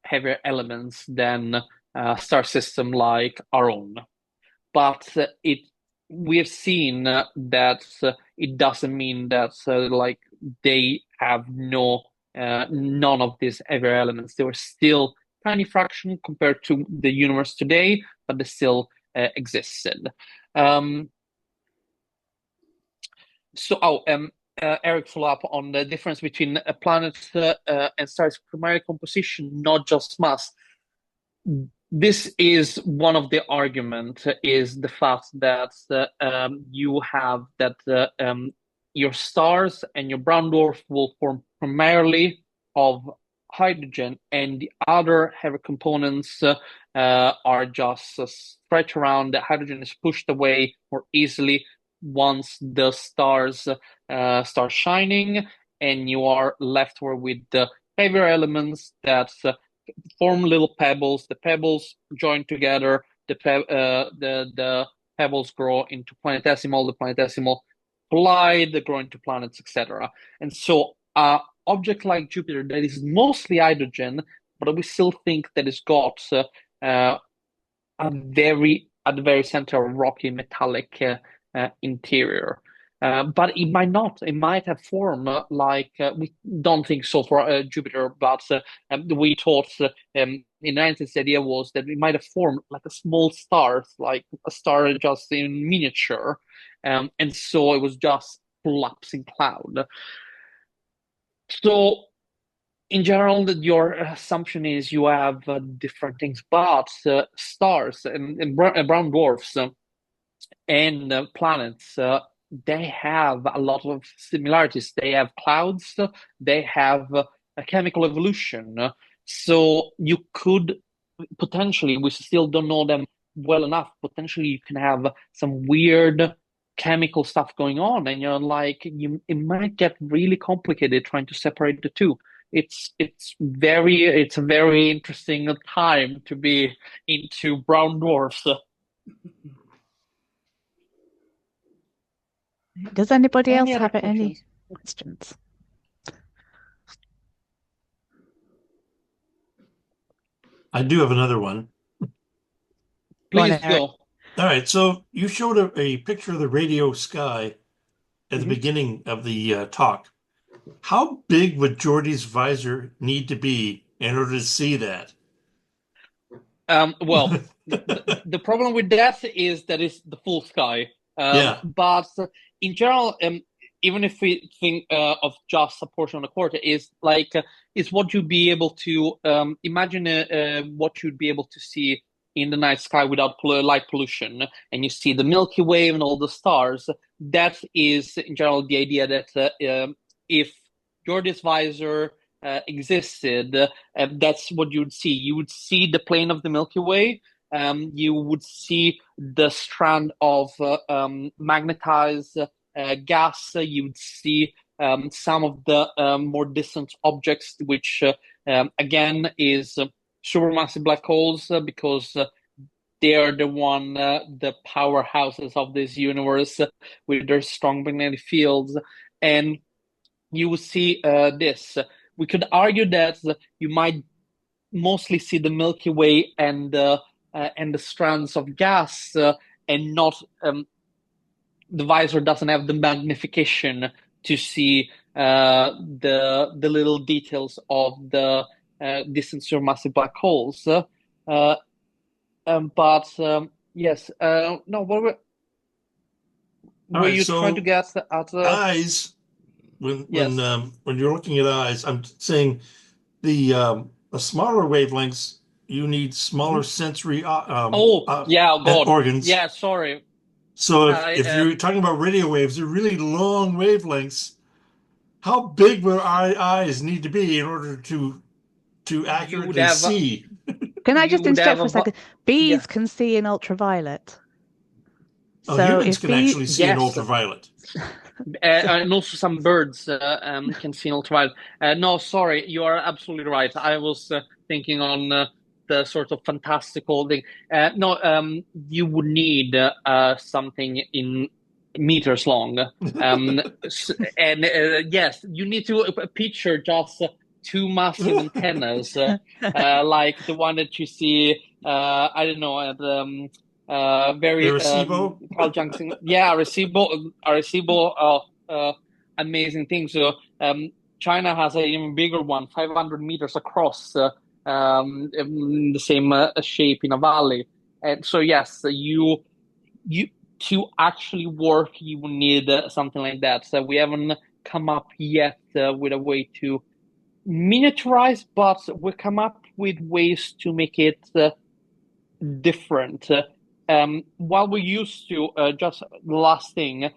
heavier elements than a star system like our own. But we have seen that it doesn't mean that like they have none of these heavier elements. They were still tiny fraction compared to the universe today, but they still existed. Eric, follow up on the difference between a planet and stars' primary composition, not just mass. This is one of the argument, is the fact that you have that your stars and your brown dwarf will form primarily of hydrogen, and the other heavy components are just stretched around. The hydrogen is pushed away more easily once the stars start shining, and you are left with the heavier elements that form little pebbles. The pebbles join together. The pebbles grow into planetesimal. The planetesimal collide. They grow into planets, etc. And so, object like Jupiter that is mostly hydrogen, but we still think that it's got at the very center of rocky metallic interior. But it might not. It might have formed like we don't think so for Jupiter, but we thought in the 90s the idea was that it might have formed like a small star, like a star just in miniature, and so it was just collapsing cloud. So in general, your assumption is you have different things, but stars and brown dwarfs and planets, they have a lot of similarities. They have clouds, they have a chemical evolution. So you could potentially, we still don't know them well enough, potentially you can have some weird chemical stuff going on, and you're like, it might get really complicated trying to separate the two. It's a very interesting time to be into brown dwarfs. Does anybody else Any other have any questions? questions? I do have another one. Please go. All right, so you showed a picture of the radio sky at the beginning of the talk. How big would Geordie's visor need to be in order to see that? Well, the problem with that is that it's the full sky. Yeah. But in general, even if we think of just a portion of the quarter, is like is what you'd be able to imagine what you'd be able to see in the night sky without light pollution, and you see the Milky Way and all the stars. That is, in general, the idea that if Geordie's visor existed, that's what you would see. You would see the plane of the Milky Way. You would see the strand of magnetized gas. You would see some of the more distant objects, which again is supermassive black holes, because they are the powerhouses of this universe with their strong magnetic fields. And you will see this. We could argue that you might mostly see the Milky Way and the strands of gas, and not the visor doesn't have the magnification to see the little details of the distant supermassive black holes. But yes, no. What were you trying to get at? Eyes. When you're looking at eyes, I'm saying the smaller wavelengths, you need smaller sensory organs. Yeah, sorry. So if you're talking about radio waves, they're really long wavelengths. How big will our eyes need to be in order to accurately see? Can I just interject for a second? Bees can see in ultraviolet. So humans can actually see in ultraviolet. And also some birds can see in ultraviolet. No, sorry, you are absolutely right. I was thinking on the sort of fantastical thing. No, you would need something in meters long. And yes, you need to picture just two massive antennas, like the one that you see, I don't know, at very Carl Jung. Yeah, Arecibo, amazing thing. So China has an even bigger one, 500 meters across, in the same shape in a valley. And so yes, you to actually work, you will need something like that. So we haven't come up yet with a way to miniaturize, but we come up with ways to make it different. While we used to, just the last thing,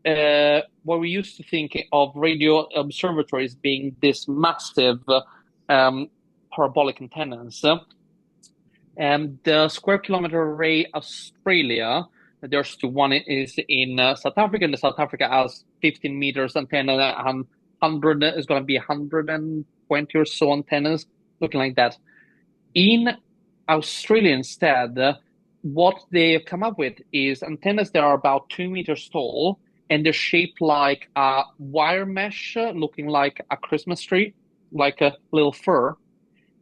what we used to think of radio observatories being this massive parabolic antennas. And the square kilometer array Australia, there's two. One is in South Africa, and the South Africa has 15 meters antenna, and 100 is going to be 120 or so antennas, looking like that. In Australia instead, what they've come up with is antennas that are about 2 meters tall, and they're shaped like a wire mesh, looking like a Christmas tree, like a little fur.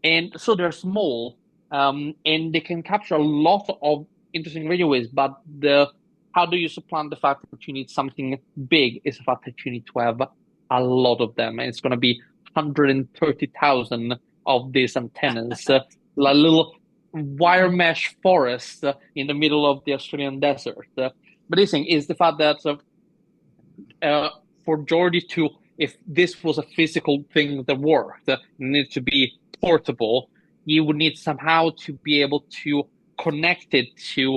And so they're small, and they can capture a lot of interesting radio waves. But how do you supplant the fact that you need something big is the fact that you need to have a lot of them. And it's going to be 130,000 of these antennas, a little wire mesh forest in the middle of the Australian desert. But this thing is the fact that for Geordie to, if this was a physical thing that worked, it needed to be portable, you would need somehow to be able to connect it to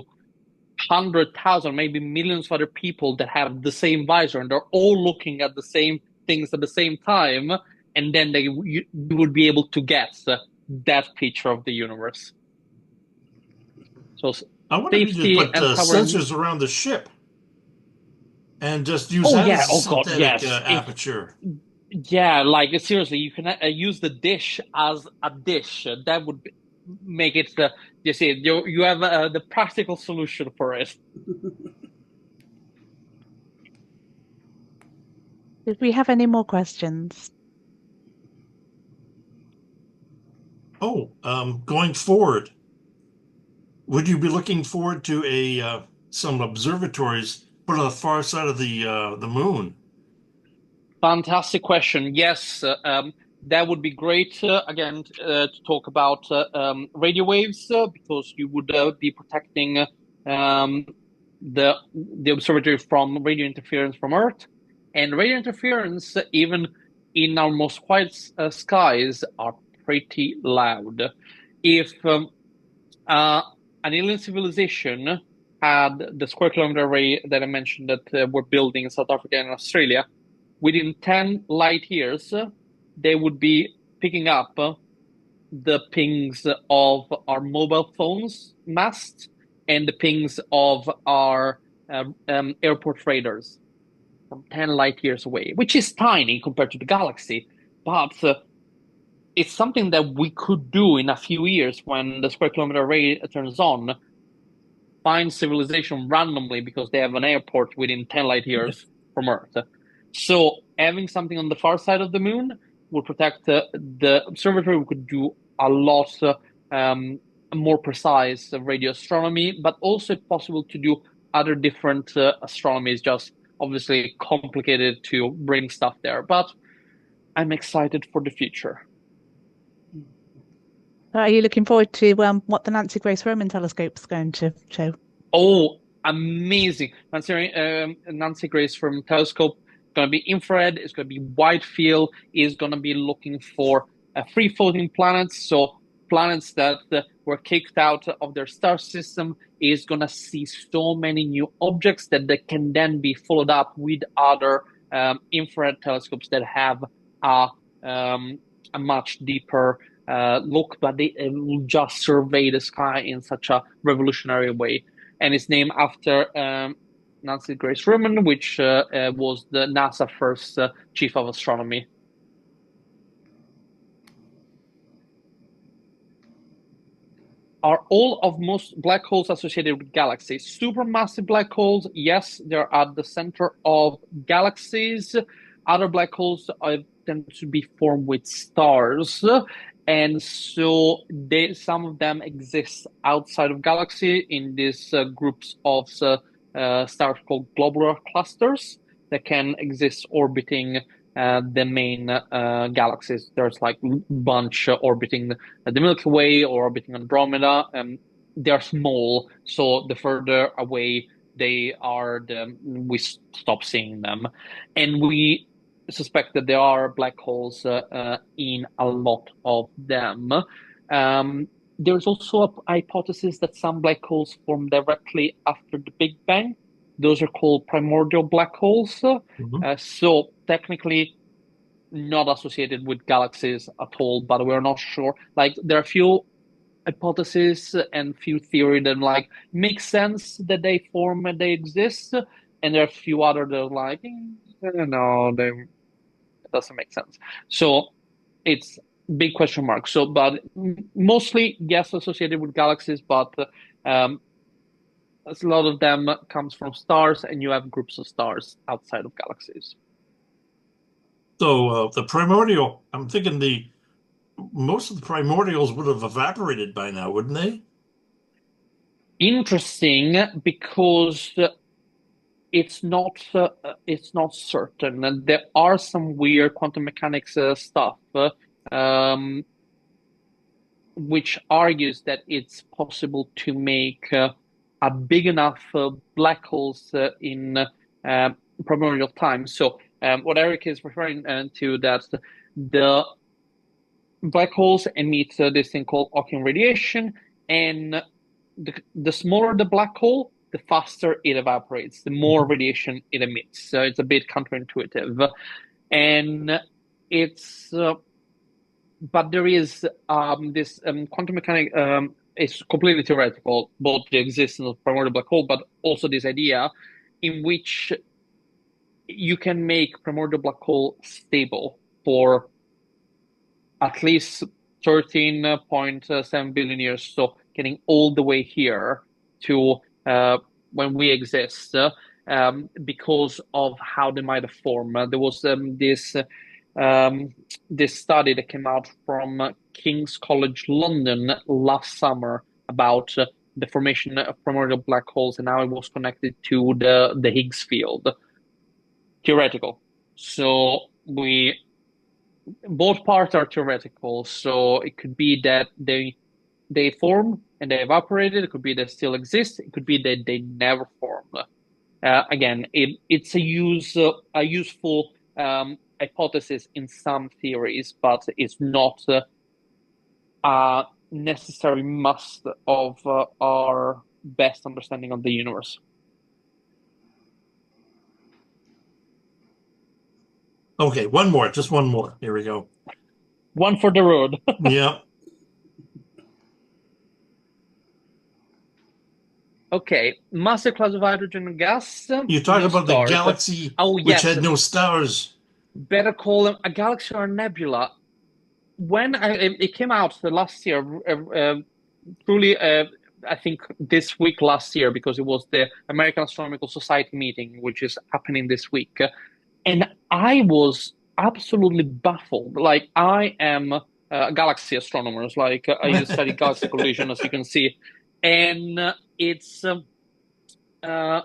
100,000, maybe millions of other people that have the same visor and they're all looking at the same things at the same time, and then you would be able to get that picture of the universe. So I wonder if you safety just put and power. sensors around the ship and just use that as a synthetic aperture. Yeah, like seriously, you can use the dish as a dish. That would make it. You see, you have the practical solution for it. Did we have any more questions? Oh, going forward, would you be looking forward to some observatories put on the far side of the moon? Fantastic question. Yes, that would be great. Again, to talk about radio waves, because you would be protecting the observatory from radio interference from Earth, and radio interference, even in our most quiet skies, are pretty loud. If an alien civilization had the square kilometer array that I mentioned that we're building in South Africa and Australia, within 10 light years, they would be picking up the pings of our mobile phones masts and the pings of our airport radars from 10 light years away, which is tiny compared to the galaxy. But it's something that we could do in a few years when the square kilometer array turns on. Find civilization randomly because they have an airport within 10 light years from Earth. So having something on the far side of the moon would protect the observatory. We could do a lot more precise radio astronomy, but also possible to do other different astronomies, just obviously complicated to bring stuff there. But I'm excited for the future. Are you looking forward to what the Nancy Grace Roman telescope is going to show? Oh, amazing. Nancy Grace Roman telescope is going to be infrared, it's going to be wide field, is going to be looking for free floating planets. So planets that were kicked out of their star system, is going to see so many new objects that they can then be followed up with other infrared telescopes that have a much deeper look, but they will just survey the sky in such a revolutionary way. And it's named after Nancy Grace Roman, which was the NASA first chief of astronomy. Are all of most black holes associated with galaxies? Supermassive black holes, yes, they're at the center of galaxies. Other black holes tend to be formed with stars. And so some of them exist outside of galaxy in these groups of stars called globular clusters that can exist orbiting the main galaxies. There's like a bunch orbiting the Milky Way or orbiting Andromeda. They're small, so the further away they are, we stop seeing them. And we suspect that there are black holes in a lot of them. There's also a hypothesis that some black holes form directly after the Big Bang, those are called primordial black holes. Mhm. So technically not associated with galaxies at all, but we're not sure. Like there are a few hypotheses and few theory that like make sense that they form and they exist, and there are a few other that are like, no, they it doesn't make sense. So it's big question mark. So, but mostly yes, associated with galaxies, but um, a lot of them comes from stars, and you have groups of stars outside of galaxies. So the primordial, I'm thinking most of the primordials would have evaporated by now, wouldn't they? Interesting because it's not certain. And there are some weird quantum mechanics stuff which argues that it's possible to make a big enough black holes in primordial time. So what Eric is referring to that the black holes emit this thing called Hawking radiation, and the smaller the black hole, the faster it evaporates, the more radiation it emits. So it's a bit counterintuitive, and it's but there is this quantum mechanic. It's completely theoretical, both the existence of primordial black hole, but also this idea in which you can make primordial black hole stable for at least 13.7 billion years. So getting all the way here to when we exist, because of how they might have formed. There was this study that came out from King's College London last summer about the formation of primordial black holes and how it was connected to the Higgs field. Theoretical. So we both parts are theoretical. So it could be that they form and they evaporated. It could be they still exist. It could be that they never formed. Again, it's a useful hypothesis in some theories, but it's not a necessary must of our best understanding of the universe. Okay, just one more. Here we go. One for the road. Yeah. Okay, massive clouds of hydrogen and gas. You talk No about the stars. galaxy Oh, which yes. had no stars. Better call them a galaxy or a nebula. When it came out last year, truly, I think this week last year, because it was the American Astronomical Society meeting, which is happening this week. And I was absolutely baffled. Like, I am a galaxy astronomer. Like, I study galaxy collision, as you can see. And it's there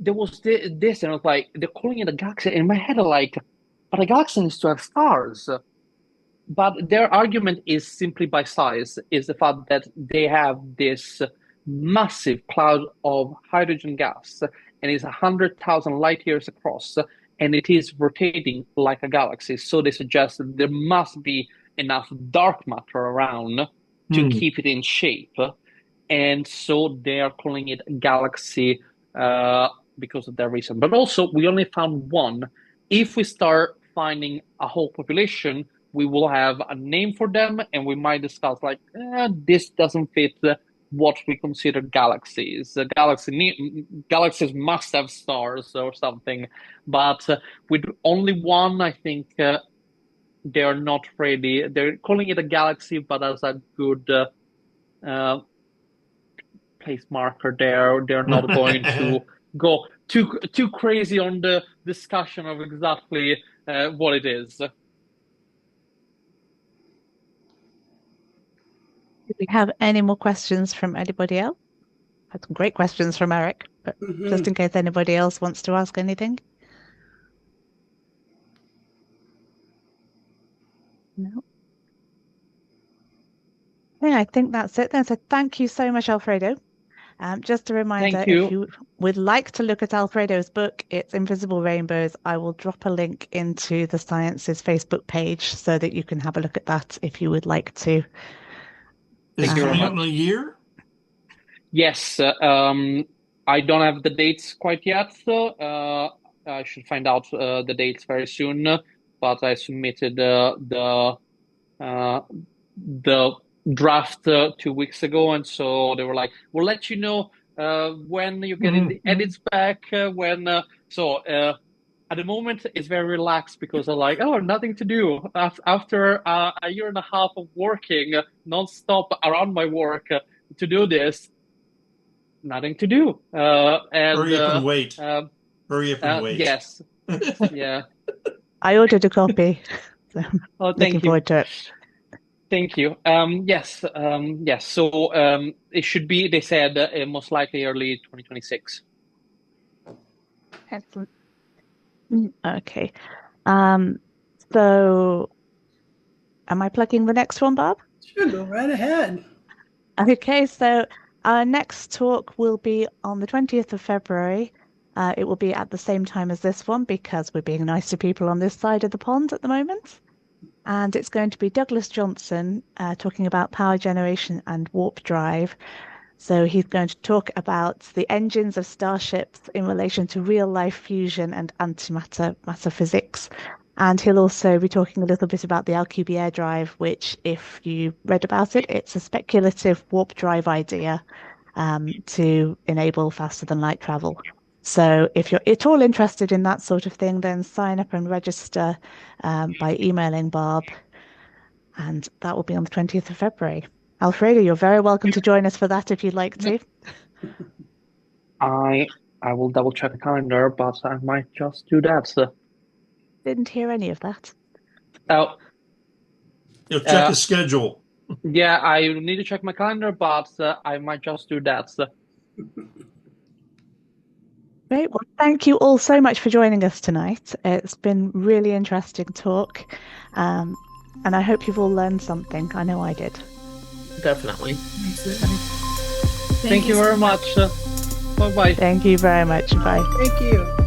was this, and I was like, they're calling it a galaxy. In my head, I'm like, but a galaxy needs to have stars. But their argument is simply by size, is the fact that they have this massive cloud of hydrogen gas, and it's 100,000 light years across, and it is rotating like a galaxy. So they suggest that there must be enough dark matter around to keep it in shape. And so they are calling it galaxy because of that reason. But also, we only found one. If we start finding a whole population, we will have a name for them, and we might discuss like, this doesn't fit what we consider galaxies. Galaxies must have stars or something. But with only one, I think they're not ready. They're calling it a galaxy, but as a good place marker there. They're not going to go too crazy on the discussion of exactly what it is. Do we have any more questions from anybody else? Had some great questions from Eric, but just in case anybody else wants to ask anything. No. Yeah, I think that's it then. So thank you so much, Alfredo. Just a reminder, Thank you. if you would like to look at Alfredo's book, it's Invisible Rainbows. I will drop a link into the Sciences Facebook page so that you can have a look at that if you would like to. Is Thank it you very coming out in much. a year? Yes, I don't have the dates quite yet. I should find out the dates very soon. But I submitted uh, the draft 2 weeks ago, and so they were like, "We'll let you know when you're getting the edits back." At the moment, it's very relaxed because I'm like, "Oh, nothing to do." After a year and a half of working nonstop around my work to do this, nothing to do. Hurry up and wait. Um, Hurry up and wait. yes, yeah. I ordered a copy, so I'm Oh, looking thank you. forward to it. Thank you. Yes. So it should be, they said, most likely early 2026. Excellent. Okay. So am I plugging the next one, Bob? Sure, go right ahead. Okay, so our next talk will be on the 20th of February. It will be at the same time as this one because we're being nice to people on this side of the pond at the moment. And it's going to be Douglas Johnson talking about power generation and warp drive. So he's going to talk about the engines of starships in relation to real-life fusion and antimatter matter physics. And he'll also be talking a little bit about the Alcubierre drive, which, if you read about it, it's a speculative warp drive idea to enable faster than light travel. So if you're at all interested in that sort of thing, then sign up and register by emailing Barb, and that will be on the 20th of February. Alfredo, you're very welcome to join us for that if you'd like to. I will double check the calendar, but I might just do that. Didn't hear any of that. Oh, You'll check the schedule. yeah, I need to check my calendar, but I might just do that. Great. Well, thank you all so much for joining us tonight. It's been really interesting talk, and I hope you've all learned something. I know I did. Definitely. Thank you very much. Bye-bye. Thank you very much. Bye. Thank you.